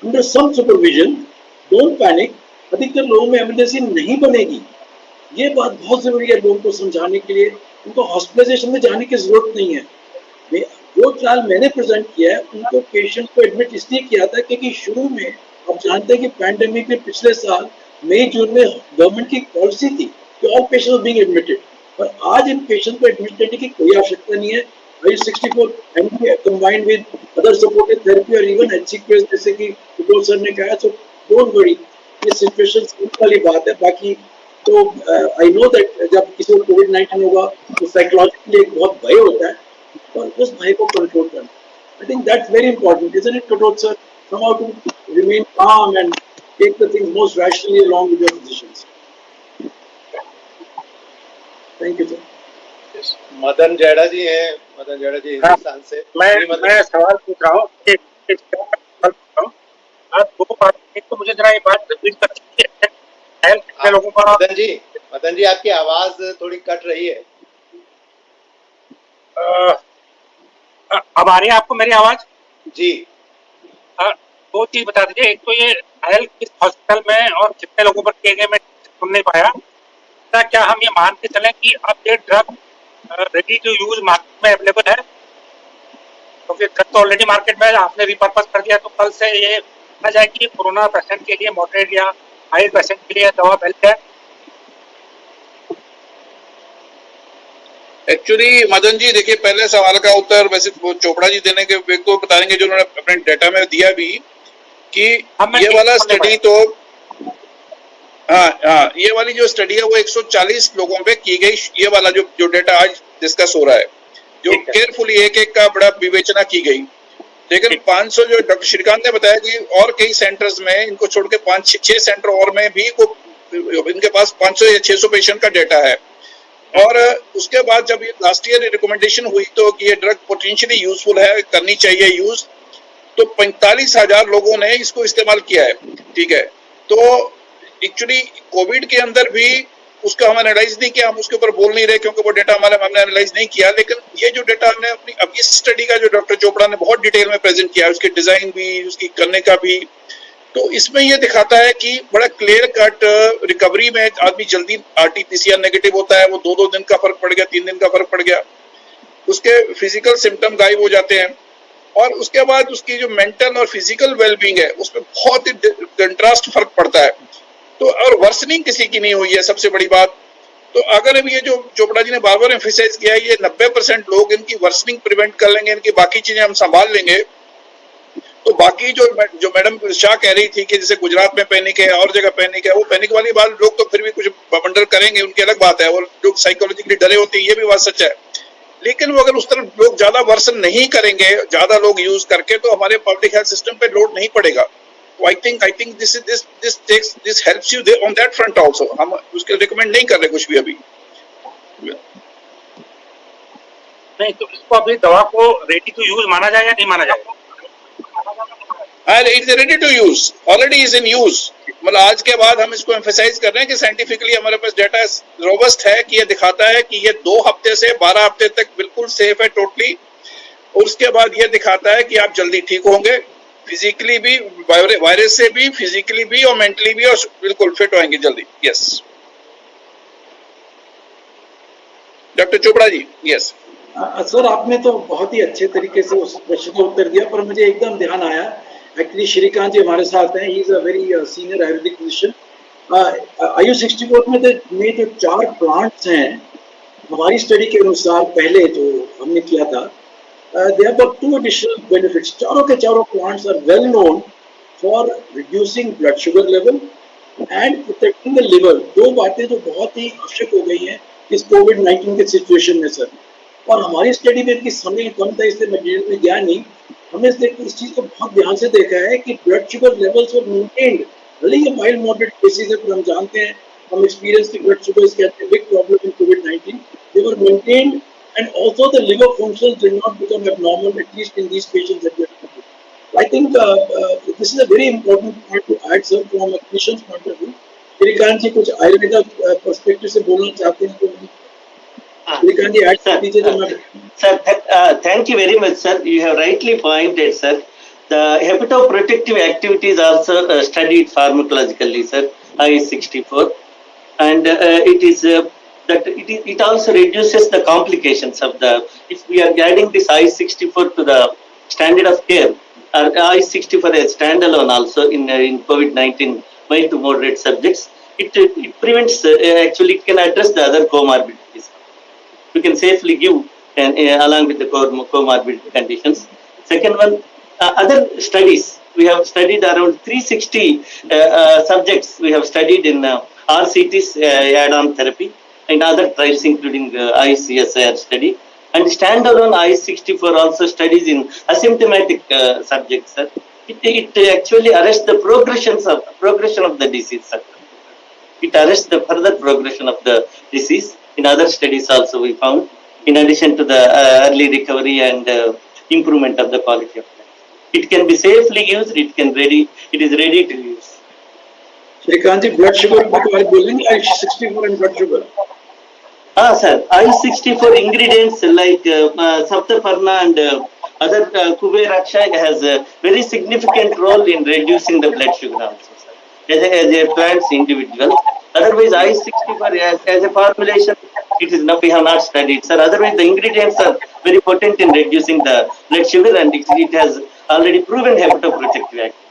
under some supervision. Don't panic. अधिकतर लोगों में emergency नहीं बनेगी, ये बात बहुत जरूरी है लोगों को समझाने के लिए। उनको हॉस्पिटलाइजेशन में जाने की जरूरत नहीं है। जो ट्रायल मैंने प्रेजेंट किया है, उनको पेशेंट को एडमिट इसलिए किया था क्योंकि शुरू में आप जानते हैं कि पैंडेमिक में पिछले साल मई जून में गवर्नमेंट की पॉलिसी थी कि all patients are being admitted, पर आज इन पेशेंट को एडमिट करने की कोई आवश्यकता नहीं है। IU-64 can be combined with other supportive therapy और even HCQS जैसे कि डॉक्टर सर ने कहा, so don't worry, ये सिचुएशन वाली बात है। बाकी तो आई नो दैट जब किसी को कोविड-19 होगा तो साइकोलॉजिकली एक बहुत भय होता है, और उस भय को कंट्रोल करना, I think that's very important, isn't it, Katot sir? Somehow to remain calm and take the things most rationally along with your physicians. Thank you, sir. Madan जैड़ा जी हैं, मदन जैड़ा जी हिंदुस्तान से। मैं सवाल पूछ रहा हूँ कि आप दो बात, एक तो मुझे जरा ये बात रिपीट कर सकते हैं कितने लोगों का। मदन जी आपकी आवाज थोड़ी कट रही है। अब आ रही है आपको मेरी आवाज? जी। दो चीज बता दीजिए, एक तो ये ट्रायल किस हॉस्पिटल में और कितने लोगों पर किए गए, मैं सुन नहीं पाया। क्या हम ये मान के चलें कि अब ये drug ready to use market में अवेलेबल है? क्योंकि ड्रग तो ऑलरेडी मार्केट में है, आपने रिपर्पस कर दिया, तो कल से ये कहा जाए कि कोरोना पेशेंट के लिए, मॉडरेट या हाई पेशेंट के लिए दवा बेस्ट है? एक्चुअली मदन जी देखिए, पहले सवाल का उत्तर वैसे वो चोपड़ा जी देने के वे को बताएंगे जो उन्होंने अपने डेटा में दिया भी कि ये वाला स्टडी तो हाँ ये वाली जो स्टडी है वो 140 लोगों पे की गई। ये वाला जो डेटा आज डिस्कस हो रहा है, जो केयरफुली एक एक का बड़ा विवेचना की गई, लेकिन 500 जो डॉक्टर श्रीकांत ने बताया कि और कई सेंटर्स में इनको छोड़ के 5-6 सेंटर और में भी को इनके पास 500 या 600 पेशेंट का डेटा है। और उसके बाद जब ये लास्ट ईयर रिकमेंडेशन हुई तो कि ये ड्रग पोटेंशियली यूजफुल है, करनी चाहिए यूज, तो 45,000 लोगों ने इसको इस्तेमाल किया है। ठीक है, तो एक्चुअली कोविड के अंदर भी उसका हम एनालाइज नहीं किया, हम उसके ऊपर बोल नहीं रहे क्योंकि वो डेटा हमने एनालाइज नहीं किया। लेकिन ये जो डेटा हमने अपनी अब इस स्टडी का जो डॉक्टर चोपड़ा ने बहुत डिटेल में प्रेजेंट किया, उसके डिजाइन भी, उसकी करने का भी, तो इसमें ये दिखाता है कि बड़ा क्लियर कट रिकवरी में आदमी जल्दी RT-PCR नेगेटिव होता है, वो 2-2 दिन का फर्क पड़ गया, 3 दिन का फर्क पड़ गया, उसके फिजिकल सिम्टम गायब हो जाते हैं, और उसके बाद उसकी जो मेंटल और फिजिकल वेलबींग है उसमें बहुत ही कंट्रास्ट फर्क पड़ता है। तो और वर्सनिंग किसी की नहीं हुई है, सबसे बड़ी बात। तो अगर अब ये जो चोपड़ा जी ने बार बार एम्फेसाइज किया है, ये 90% लोग इनकी वर्सनिंग प्रिवेंट कर लेंगे, इनकी बाकी चीजें हम संभाल लेंगे, तो बाकी जो मैडम शाह कह रही थी कि जैसे गुजरात में पैनिक है और जगह पैनिक है, वो पैनिक वाली बात लोग तो फिर भी कुछ वंडर करेंगे, उनकी अलग बात है, और लोग साइकोलॉजिकली डरे होते हैं, ये भी बात सच है। लेकिन वो अगर उस तरफ लोग ज्यादा वर्सन नहीं करेंगे, ज्यादा लोग यूज करके, तो हमारे पब्लिक हेल्थ सिस्टम पे लोड नहीं पड़ेगा। I think this helps you there on that front also. हम उसके रिकमेंड नहीं कर रहे कुछ भी अभी। नहीं तो इसको अभी दवा को रेडी टू यूज माना जाए या नहीं माना जाएगा? It's ready to use, already is in use. मतलब आज के बाद हम इसको एम्फेसाइज कर रहे हैं कि साइंटिफिकली हमारे पास डेटा रोबस्ट है कि ये दिखाता है कि ये 2 हफ्ते से 12 हफ्ते तक बिल्कुल सेफ है टोटली, और उसके बाद ये दिखाता है कि आप जल्दी ठीक होंगे, फिजिकली भी, वायरस से भी, फिजिकली भी और मेंटली भी, और बिल्कुल फिट होंगे जल्दी। Yes doctor Chopra ji. Yes sir, आपने तो बहुत ही अच्छे तरीके से उस प्रश्न का उत्तर दिया, पर मुझे एकदम ध्यान आया, एक्चुअली श्रीकांत जी हमारे साथ हैं, he is a very senior Ayurvedic physician. Ayush 64 में जो 4 प्लांट्स हैं, हमारी स्टडी के अनुसार पहले जो हमने किया था, they have got 2 additional benefits. चारों के चारों plants are well known for reducing blood sugar level and protecting the liver. 2 बातें जो बहुत ही आवश्यक हो गई हैं इस कोविड-19 के सिचुएशन में सर, और हमारी स्टडी में इनकी समय कम था इसलिए मटेरियल में गया नहीं। हमने इस चीज को बहुत ध्यान से देखा है कि ब्लड शुगर लेवल्स वर मेंटेन्ड, भले ये माइल्ड मॉडरेट केसेस है, पर हम जानते हैं हम एक्सपीरियंस की blood sugar is can be big problem in covid, they were maintained and also the liver functions did not become abnormal, at least in these patients that we are treating. I think this is a very important point to add, sir, from a clinician's point of view. Srikanth ji कुछ Ayurveda perspective से बोलना चाहते हैं तो श्रीकांत जी add कर दीजिए तो मैं। Sir, thank you very much, sir. You have rightly pointed, sir. The hepatoprotective activities also studied pharmacologically, sir. I-64, and it is. That it also reduces the complications of the, if we are adding this I-64 to the standard of care, or I-64 as standalone also in COVID-19 mild to moderate subjects, it prevents, actually it can address the other comorbidities. We can safely give along with the comorbid conditions. Second one, other studies, we have studied around 360 subjects we have studied in RCTs add-on therapy, and other trials including ICSR study, and standalone I-64 also studies in asymptomatic subjects, sir. It actually arrests the progression of the disease, sir. It arrests the further progression of the disease. In other studies also we found, in addition to the early recovery and improvement of the quality of life. It can be safely used, it is ready to use. Shrikant ji, blood sugar के बारे में बोलेंगे, I-64 and blood sugar. Sir, I-64 ingredients like Saptaparna and other Kuberaksha has a very significant role in reducing the blood sugar also, sir, as a plant's individual. Otherwise, I-64 as a formulation, it is not, we have not studied, sir. Otherwise, the ingredients are very potent in reducing the blood sugar, and it has already proven hepatoprotective activity.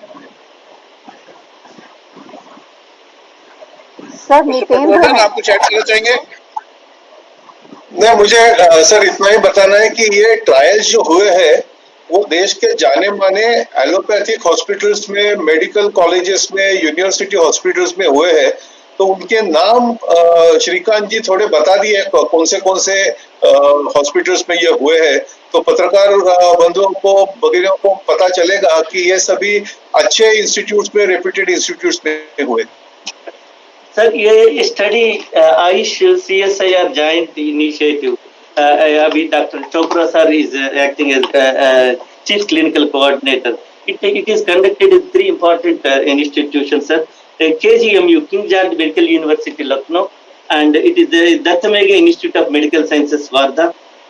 Sir Nitendra आप कुछ add करना चाहेंगे? नहीं, मुझे sir इतना ही बताना है कि ये ट्रायल्स जो हुए हैं वो देश के जाने माने एलोपैथिक हॉस्पिटल्स में, मेडिकल कॉलेजेस में, यूनिवर्सिटी हॉस्पिटल्स में हुए हैं, तो उनके नाम श्रीकांत जी थोड़े बता दिए कौन से हॉस्पिटल्स में ये हुए हैं, तो पत्रकार बंधुओं को वगैरह को पता चलेगा कि ये सभी अच्छे इंस्टीट्यूट्स में, रेप्यूटेड इंस्टीट्यूट्स में हुए। सर, ये study Ayush CSIR joint initiative, अभी doctor Chopra sir is acting as chief clinical coordinator. It is conducted in 3 important institutions, sir. KGMU, King George Medical University, Lucknow, and it is the Datta Mega Institute of Medical Sciences, Wardha,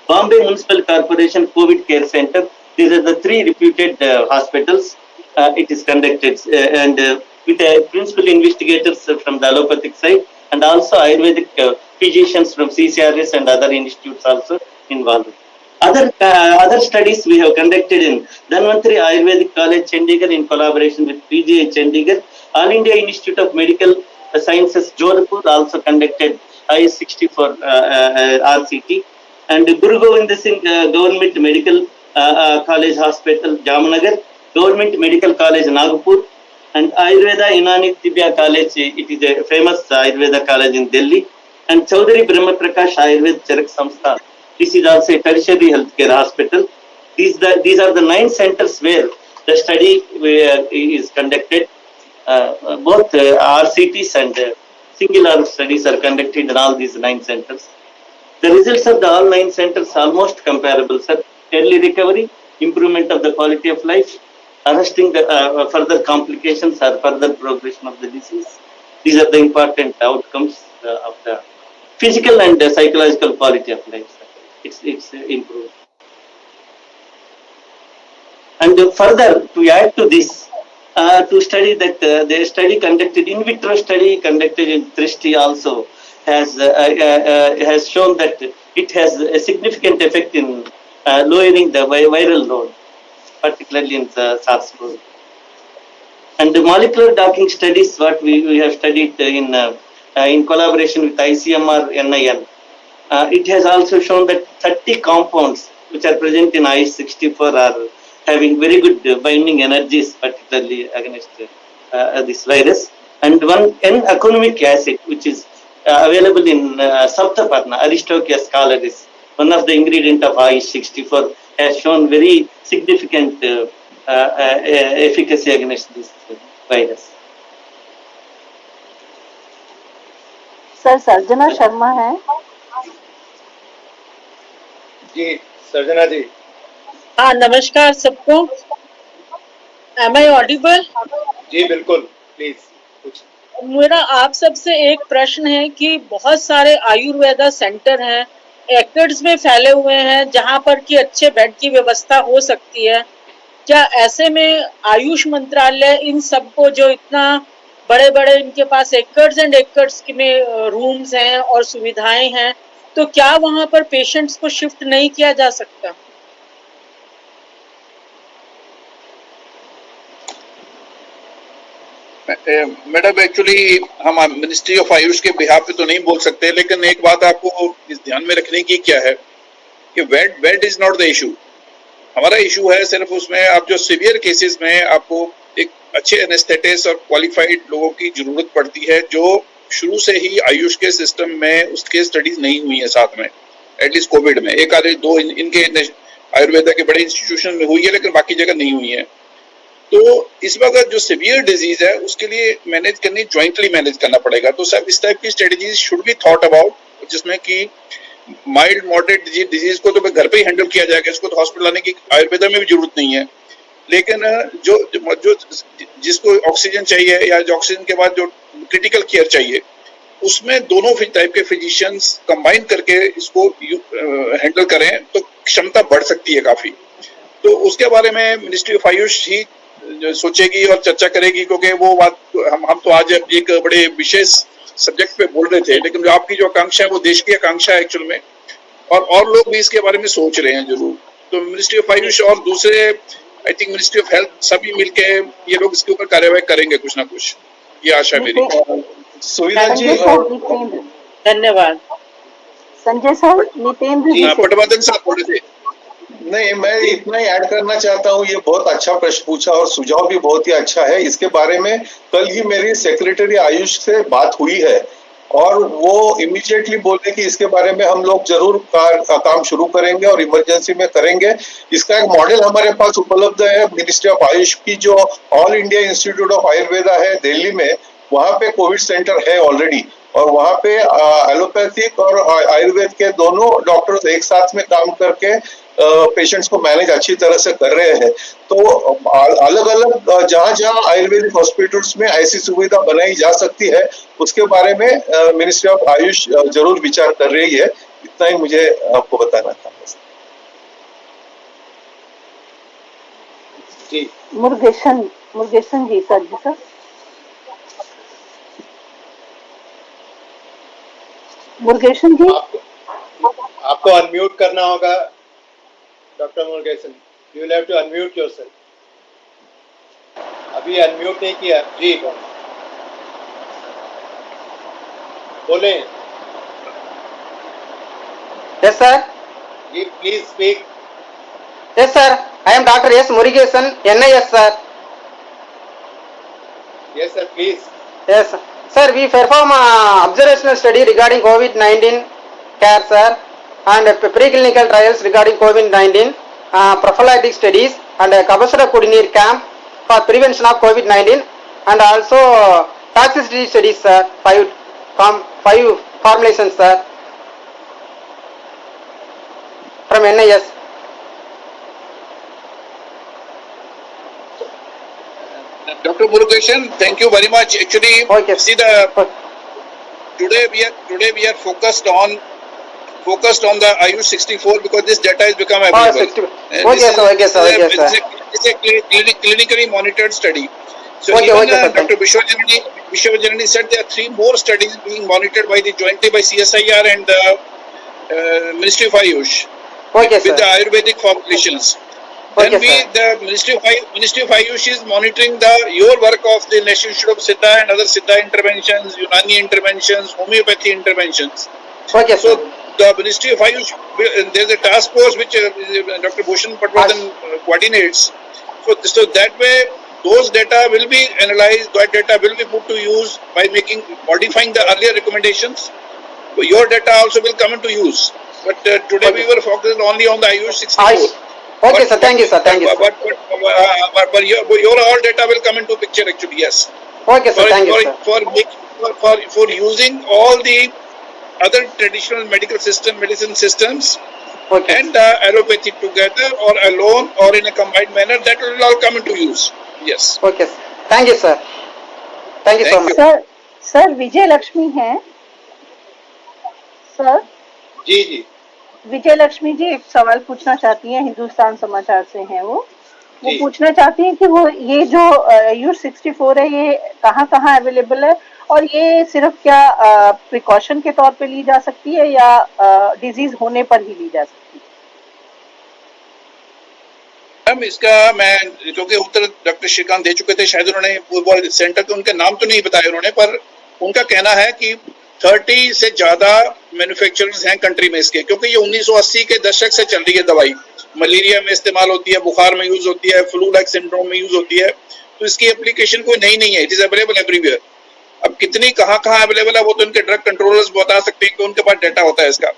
Bombay Municipal Corporation COVID Care Center. These are the 3 reputed hospitals. It is conducted and with principal investigators from the allopathic side, and also Ayurvedic physicians from CCRS and other institutes also involved. Other studies we have conducted in Dhanvantari Ayurvedic College, Chandigarh, in collaboration with PGI Chandigarh. All India Institute of Medical Sciences, Jodhpur, also conducted IS-64 RCT. And Guru Govind Singh Government Medical College Hospital, Jamnagar, Government Medical College, Nagpur, and Ayurveda Inani Tibia College. It is a famous Ayurveda college in Delhi. And Chaudhary Brahma Prakash Ayurveda Charak Samstha. This is also a tertiary healthcare hospital. These are the 9 centers where the study is conducted. Both RCTs and single arm studies are conducted in all these 9 centers. The results of all 9 centers are almost comparable, sir. Early recovery, improvement of the quality of life, arresting the further complications or further progression of the disease. These are the important outcomes of the physical and psychological quality of life. It's improved. And further, to add to this, to study that the study conducted, in vitro study conducted in Trishti also has shown that it has a significant effect in lowering the viral load, particularly in the SARS-CoV. And the molecular docking studies, what we have studied in collaboration with ICMR NIL, it has also shown that 30 compounds which are present in IS-64 are having very good binding energies, particularly against this virus. And one N-economic acid, which is available in Saptaparna, Aristochia scholaris, one of the ingredients of IS-64, has shown very significant efficacy against this virus. Sir, Sarjana Sharma है. जी, सर्जना जी. हाँ, नमस्कार सबको. Am I audible? जी बिल्कुल, please. मेरा आप सबसे एक प्रश्न है कि बहुत सारे आयुर्वेदा सेंटर हैं, एकड़्स में फैले हुए हैं, जहां पर कि अच्छे बेड की व्यवस्था हो सकती है. क्या ऐसे में आयुष मंत्रालय इन सबको, जो इतना बड़े बड़े इनके पास एकड़्स एंड एकड़्स में रूम्स हैं और सुविधाएं हैं, तो क्या वहां पर पेशेंट्स को शिफ्ट नहीं किया जा सकता? मैडम, एक्चुअली हम मिनिस्ट्री ऑफ आयुष के बिहाफ पे तो नहीं बोल सकते, लेकिन एक बात आपको इस ध्यान में रखने की क्या है कि bed is not the issue. हमारा इशू है सिर्फ उसमें आप जो सीवियर केसेस में आपको एक अच्छे एनेस्थेटिस्ट और क्वालिफाइड लोगों की जरूरत पड़ती है, जो शुरू से ही आयुष के सिस्टम में उसके स्टडीज नहीं हुई है साथ में, एटलीस्ट कोविड में. एक आधे 2 इनके आयुर्वेदा के बड़े इंस्टीट्यूशन में हुई है, लेकिन बाकी जगह नहीं हुई है. तो इस वक्त जो सीवियर डिजीज है उसके लिए मैनेज करनी, ज्वाइंटली मैनेज करना पड़ेगा. तो सब इस टाइप की strategies should be thought about, जिसमें कि माइल्ड मॉडरेट डिजीज को तो घर पे ही हैंडल किया जाएगा, इसको तो हॉस्पिटल आने की आयुर्वेदा में भी जरूरत नहीं है. लेकिन जो जिसको ऑक्सीजन चाहिए या जो ऑक्सीजन के बाद जो क्रिटिकल केयर चाहिए, उसमें दोनों टाइप के फिजिशियंस कंबाइन करके इसको हैंडल करें तो क्षमता बढ़ सकती है काफी. तो उसके बारे में मिनिस्ट्री ऑफ आयुष ही सोचेगी और चर्चा करेगी, क्योंकि वो बात हम तो आज एक बड़े विशेष सब्जेक्ट पे बोल रहे थे, लेकिन जो आपकी जो आकांक्षा है वो देश की आकांक्षा है एक्चुअल में, और लोग भी इसके बारे में सोच रहे हैं जरूर. तो मिनिस्ट्री ऑफ आयुष और दूसरे I think ministry of health सभी मिलके ये लोग इसके ऊपर कार्यवाही करेंगे कुछ ना कुछ, ये आशा है मेरी. सुविधा जी, धन्यवाद. संजय सर, नितेंद्र जी पटवर्धन साहब बोल रहे थे. नहीं, मैं इतना ही ऐड करना चाहता हूँ, ये बहुत अच्छा प्रश्न पूछा और सुझाव भी बहुत ही अच्छा है। इसके बारे में कल ही मेरी सेक्रेटरी आयुष से बात हुई है और वो इमीडिएटली बोले कि इसके बारे में हम लोग जरूर काम शुरू करेंगे और इमरजेंसी में करेंगे। इसका एक मॉडल हमारे पास उपलब्ध है मिनिस्ट्री ऑफ आयुष की, जो all India institute of Ayurveda है दिल्ली में, वहाँ पे कोविड सेंटर है ऑलरेडी और वहाँ पे एलोपैथिक और आयुर्वेद के दोनों डॉक्टर्स एक साथ में काम करके पेशेंट्स को मैनेज अच्छी तरह से कर रहे हैं। तो अलग अलग जहाँ जहाँ आयुर्वेदिक हॉस्पिटल्स में ऐसी सुविधा बनाई जा सकती है उसके बारे में मिनिस्ट्री ऑफ आयुष जरूर विचार कर रही है। इतना ही मुझे आपको बताना था। जी मुरुगेशन जी सर मुरुगेशन जी आपको अनम्यूट करना होगा doctor Murugesan, you will have to unmute yourself. अभी अनम्यूट नहीं किया जी, बोले। Yes, sir. जी please speak. Yes, sir. I am Dr. S. Murugesan, NIS, sir. Yes sir, please. Yes, sir. We perform observational study regarding COVID-19 care, sir, and preclinical trials regarding COVID-19, prophylactic studies, and Kabasara Kudineer camp for prevention of COVID-19, and also toxicity studies, sir. Five formulations, sir, from NIS. Dr. Murugesan, thank you very much. Actually, Okay. see today we are focused on the Ayush 64 because this data has become available. 60. And Okay, this sir. Okay, sir. Okay, sir. It's a clinically monitored study. So Okay, even okay, sir. Dr. Vishwajanani said there are 3 more studies being monitored jointly by CSIR and the Ministry of Ayush Okay, with sir. the Ayurvedic formulations. Okay, Then sir. the Ministry of Ayush is monitoring your work of the National Institute of Siddha and other Siddha interventions, Unani interventions, homeopathy interventions. Okay, So sir. the Ministry of Ayush, there is a task force which Dr. Bhushan Patwardhan coordinates. So that way, those data will be analyzed, that data will be put to use by modifying the earlier recommendations. Your data also will come into use. But today we were focused only on the Ayush 64. Okay, sir. Thank you, sir. Thank you, sir. But your all data will come into picture actually, yes. Okay, sir. Thank you, sir. For using all the other traditional medicine systems Okay. and allopathy together or alone or in a combined manner, that will all come into use. Yes. Okay, sir. Thank you, sir. Thank you so Thank much. Sir Vijay Lakshmi हैं sir. जी जी विजय लक्ष्मी जी एक सवाल पूछना चाहती हैं, हिंदुस्तान समाचार से हैं वो जी। पूछना चाहती हैं कि वो ये जो आयुष 64 है ये कहाँ कहाँ अवेलेबल है और ये सिर्फ क्या प्रिकॉशन के तौर पे ली जा सकती है या डिजीज होने पर ही ली जा सकती है? मैम इसका मैं क्योंकि उत्तर डॉक्टर श्रीकांत दे चुके थे, शायद उन्होंने सेंटर के उनके नाम तो नहीं बताए उन्होंने, पर उनका कहना है कि 30 से ज्यादा मैन्युफैक्चरर्स हैं कंट्री में इसके, क्योंकि ये 1980 के दशक से चल रही है दवाई। मलेरिया में इस्तेमाल होती है, बुखार में यूज होती है, फ्लू लाइक सिंड्रोम में यूज होती है, तो इसकी एप्लीकेशन कोई नई नहीं है, इट इज अवेलेबल एवरीवेयर। अब कितनी कहाँ अवेलेबल है वो तो इनके ड्रग कंट्रोलर्स बता सकते हैं कि उनके पास डाटा होता है इसका।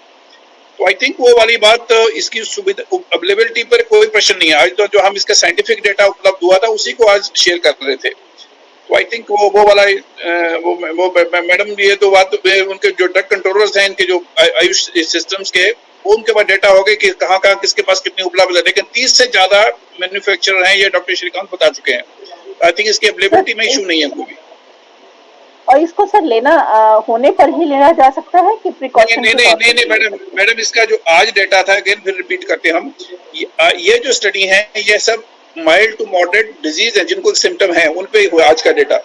तो आई थिंक वो वाली बात, इसकी सुविधा अवेलेबिलिटी पर कोई प्रश्न नहीं है। आज तो जो हम इसका साइंटिफिक डाटा उपलब्ध हुआ था उसी को आज शेयर कर रहे थे। तो आई थिंक वो वाला वो मैडम ये तो बात उनके जो ड्रग कंट्रोलर्स हैं इनके जो आयुष सिस्टम्स के, वो उनके पास डाटा हो गए कि कहाँ किसके पास कितनी उपलब्ध है, लेकिन 30 से ज्यादा मैन्युफैक्चरर हैं, ये डॉक्टर श्रीकांत बता चुके हैं। आई थिंक इसकी अवेलेबिलिटी में इशू नहीं है कोई भी। और इसको सर लेना होने पर ही लेना जा सकता है कि प्रिकॉशन? नहीं मैडम इसका जो आज डाटा था, अगेन फिर रिपीट करते हैं हम, ये जो स्टडी है ये सब माइल्ड टू मॉडरेट डिजीज है जिनको सिम्टम है उन पे हुआ आज का डाटा।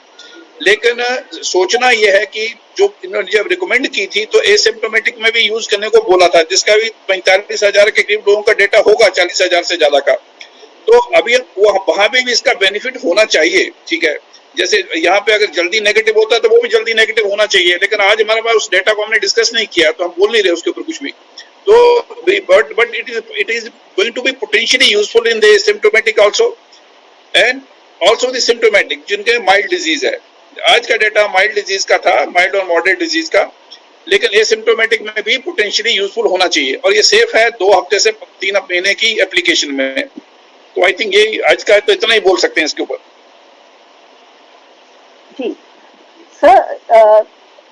लेकिन सोचना यह है कि जो इन्होंने जब रिकमेंड की थी तो एसिम्प्टोमेटिक में भी यूज करने को बोला था, जिसका भी 45,000 के करीब लोगों का डाटा होगा, 40,000 से ज्यादा का। तो अभी वहां पे भी इसका बेनिफिट होना चाहिए, ठीक है। जैसे यहाँ पे अगर जल्दी नेगेटिव होता है तो वो भी जल्दी नेगेटिव होना चाहिए, लेकिन आज हमारे पास उस डेटा को हमने डिस्कस नहीं किया तो हम बोल नहीं रहे उसके ऊपर कुछ भी। तो but it is going to be potentially useful in the symptomatic also and also the symptomatic जिनके माइल्ड डिजीज है. आज का डेटा माइल्ड डिजीज का था, माइल्ड और मॉडरेट डिजीज का, लेकिन ये सिम्टोमेटिक में भी पोटेंशियली यूजफुल होना चाहिए और ये सेफ है 2 हफ्ते से 3 महीने की एप्लीकेशन में. तो आई थिंक ये आज का तो इतना ही बोल सकते हैं इसके ऊपर. जी सर,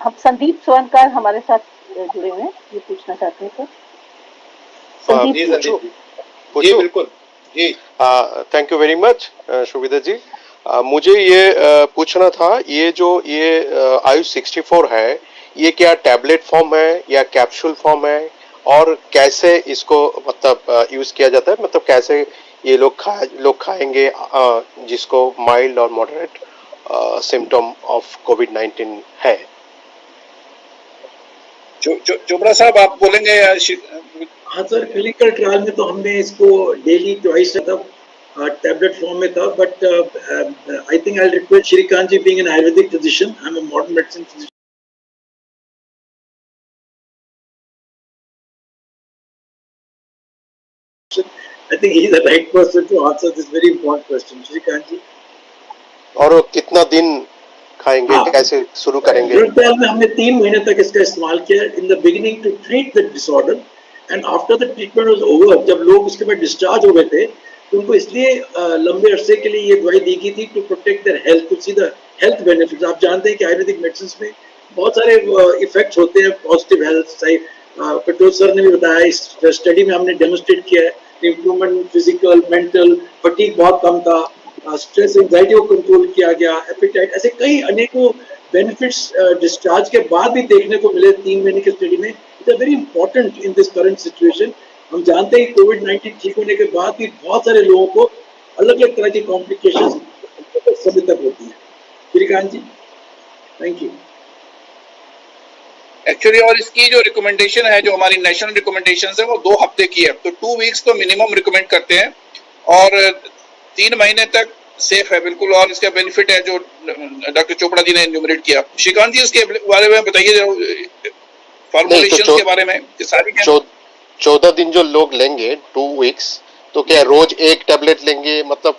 हम संदीप सोनकर हमारे साथ जुड़े हुए हैं, ये पूछना चाहते हैं सर. संदीप जी बिल्कुल जी. थैंक यू वेरी मच शुभिदा जी. मुझे ये पूछना था, ये जो आयुष 64 है, ये क्या टैबलेट फॉर्म है या कैप्सूल फॉर्म है और कैसे इसको मतलब यूज किया जाता है, मतलब कैसे ये लोग खाएंगे जिसको माइल्ड और मॉडरेट सिम्टम ऑफ कोविड-19 है. चोपड़ा साहब आप बोलेंगे. हाँ सर, क्लिनिकल ट्रायल में तो हमने इसको डेली ट्वाइस टैबलेट फॉर्म में था, but I think I request Shrikant ji, being an Ayurvedic physician, I am a modern medicine physician. I think he is the right person to answer this very important question. Srikanth ji. और वो कितना दिन खाएंगे, कैसे शुरू करेंगे? ड्रग ट्रायल में हमने 3 महीने तक इसका इस्तेमाल किया. In the beginning to treat the disorder and after the treatment was over, जब लोग उसके बाद डिस्चार्ज हो गए थे तो उनको इसलिए लंबे अरसे के लिए ये दवाई दी गई थी to protect their health, to see the health benefits. आप जानते हैं कि आयुर्वेदिक मेडिसिन में बहुत सारे इफेक्ट्स होते हैं पॉजिटिव हेल्थ. पटोल सर ने भी बताया, इस स्टडी में हमने डेमोन्स्ट्रेट किया है इम्प्रूवमेंट फिजिकल, मेंटल, फटीग बहुत कम था, स्ट्रेस एंजाइटी को कंट्रोल किया गया, एपेटाइट, ऐसे कई अनेकों बेनिफिट्स डिस्चार्ज के बाद भी देखने को मिले 3 महीने की स्टडी में. It is very important in this current situation. हम जानते हैं कोविड-19 ठीक होने के बाद भी बहुत सारे लोगों को अलग अलग तरह की कॉम्प्लिकेशंस समय तक होती हैं. श्रीकांत जी, थैंक यू. एक्चुअली और इसकी जो रिकमेंडेशन है, जो हमारी नेशनल रिकमेंडेशन है, वो 2 हफ्ते की है. तो 2 वीक्स तो मिनिमम रिकमेंड करते हैं और 3 महीने तक सेफ है बिल्कुल. और इसका बेनिफिट है जो डॉक्टर चोपड़ा जी ने एन्यूमरेट किया. श्रीकांत जी उसके बारे में बताइए, फॉर्मुलेशन के बारे में. सारी 14 दिन जो लोग लेंगे 2 वीक्स, तो क्या रोज एक टैबलेट लेंगे, मतलब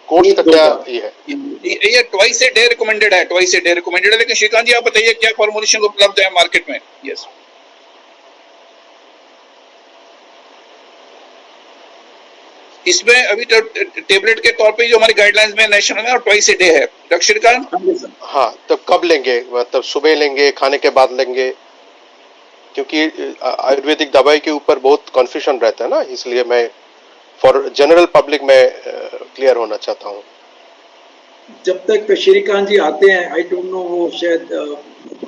कोर्स तक क्या ये है? ये ट्वाइस ए डे रिकमेंडेड है, ट्वाइस ए डे रिकमेंडेड है. लेकिन श्रीकांत जी आप बताइए क्या फॉर्मुलेशन उपलब्ध है मार्केट में? यस. इसमें अभी तो टेबलेट के तौर पे जो हमारी गाइडलाइंस में नेशनल में और ट्वाइस ए डे है. डॉक्टर श्रीकांत. हाँ, तो कब लेंगे, मतलब सुबह लेंगे, खाने के बाद लेंगे? क्योंकि आयुर्वेदिक दवाई के ऊपर बहुत कंफ्यूजन रहता है ना, इसलिए मैं फॉर जनरल पब्लिक में क्लियर होना चाहता हूँ. जब तक श्रीकांत जी आते हैं, आई डोंट नो, वो शायद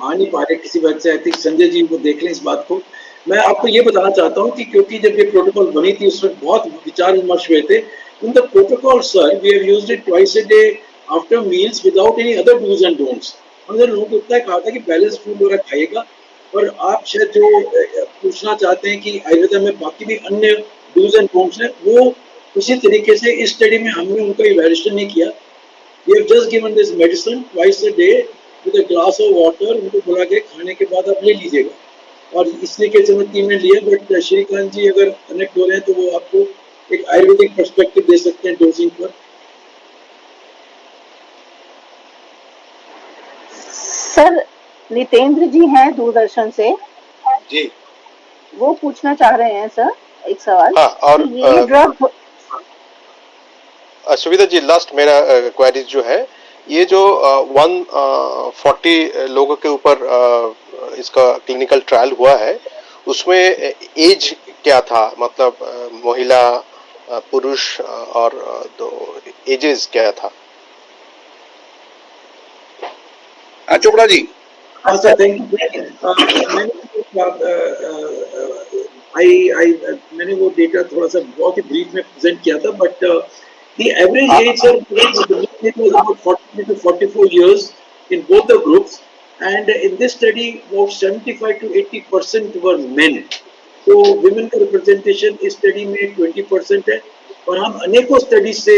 आ नहीं पा रहे किसी वजह से. आई थिंक संजय जी को देख लें इस बात को. मैं आपको ये बताना चाहता हूँ कि क्योंकि जब ये प्रोटोकॉल बनी थी उस वक्त बहुत विचार विमर्श हुए थे. In the protocol sir, we have used it twice a day after meals without any other dos and don'ts. हमने लोगों को इतना कहा था कि बैलेंस फूड वगैरह खाइएगा. और आप शायद जो पूछना चाहते हैं कि आयुर्वेद में बाकी भी अन्य डूज एंड डोंट्स हैं, वो उसी तरीके से इस स्टडी में हमने उनका इवैल्यूएशन नहीं किया. We have just given this medicine twice a day with a glass of water. उनको बुला के खाने के बाद आप ले लीजिएगा. और इसलिए के समय 3 मिनट लिए. बट श्रीकांत जी अगर कनेक्ट हो रहे हैं तो वो आपको एक आयुर्वेदिक पर्सपेक्टिव दे सकते हैं डोजिंग पर. सर, नितेंद्र जी हैं दूरदर्शन से जी, वो पूछना चाह रहे हैं सर एक सवाल. हाँ, और ये ड्रग सुविधा जी, लास्ट मेरा क्वेरी जो है, ये जो 140 लोगों के ऊपर इसका क्लिनिकल ट्रायल हुआ है, उसमें एज क्या था, मतलब महिला, पुरुष और दो एजेस क्या था? चोपड़ा जी. हाँ सर, थैंक यू. मैंने वो डेटा थोड़ा सा बहुत ही ब्रीफ में प्रेजेंट किया था. But the average age sir was about 40 to 44 years in both the groups, and in this study about 75 to 80% were men. तो women का representation इस study में 20% है. और हम अनेकों स्टडीज से,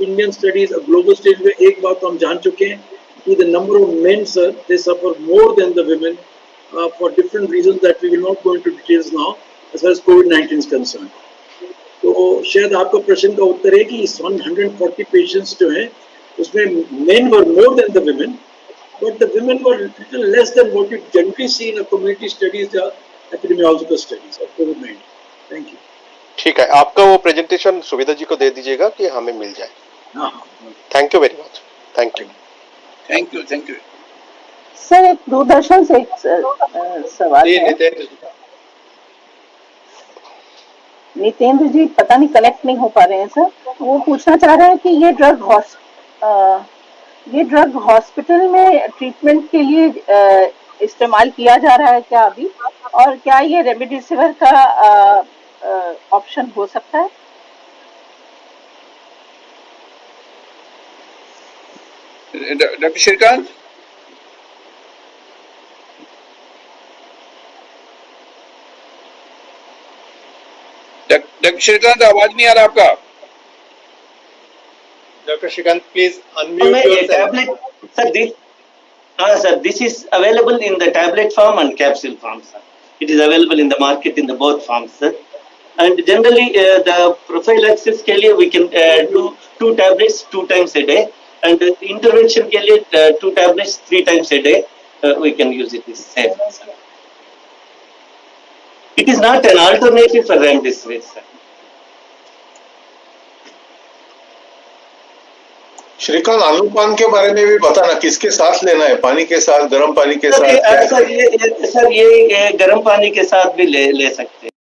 इंडियन स्टडीज, ग्लोबल स्टडीज में एक बात तो हम जान चुके हैं कि the number of men, sir, they suffer more than the women for different reasons that we will not go into details now as far as COVID-19 is concerned. तो शायद आपका प्रश्न का उत्तर है कि इस 140 पेशेंट्स जो हैं उसमें men were more than the women, but the women were little less than what you generally see in a community studies or epidemiological studies of COVID-19. Thank you. ठीक है, आपका वो प्रेजेंटेशन सुविधा जी को दे दीजिएगा कि हमें मिल जाए. हाँ. Thank you very much. Thank you. Thank you. Sir एक दूरदर्शन से एक सवाल है. नितेंद्र जी पता नहीं कनेक्ट नहीं हो पा रहे हैं सर. वो पूछना चाह रहे हैं कि ये ड्रग हॉस्पिटल में ट्रीटमेंट के लिए इस्तेमाल किया जा रहा है क्या अभी, और क्या ये रेमडेसिविर का ऑप्शन हो सकता है? डॉक्टर श्रीकांत. डॉक्टर श्रीकांत आवाज नहीं आ रहा आपका. Dr. Shrikant, please unmute yourself. Sir, this is available in the tablet form and capsule form, sir. It is available in the market in the both forms, sir. And generally, the prophylaxis के लिए we can do 2 tablets 2 times a day, and intervention के लिए 2 tablets 3 times a day. We can use it. Is safe, sir. It is not an alternative for remdesivir, sir. Shrikant, अनुपान के बारे में भी बताना, किसके साथ लेना है, पानी के साथ, गर्म पानी के साथ? सर ये गर्म पानी के साथ भी ले सकते हैं.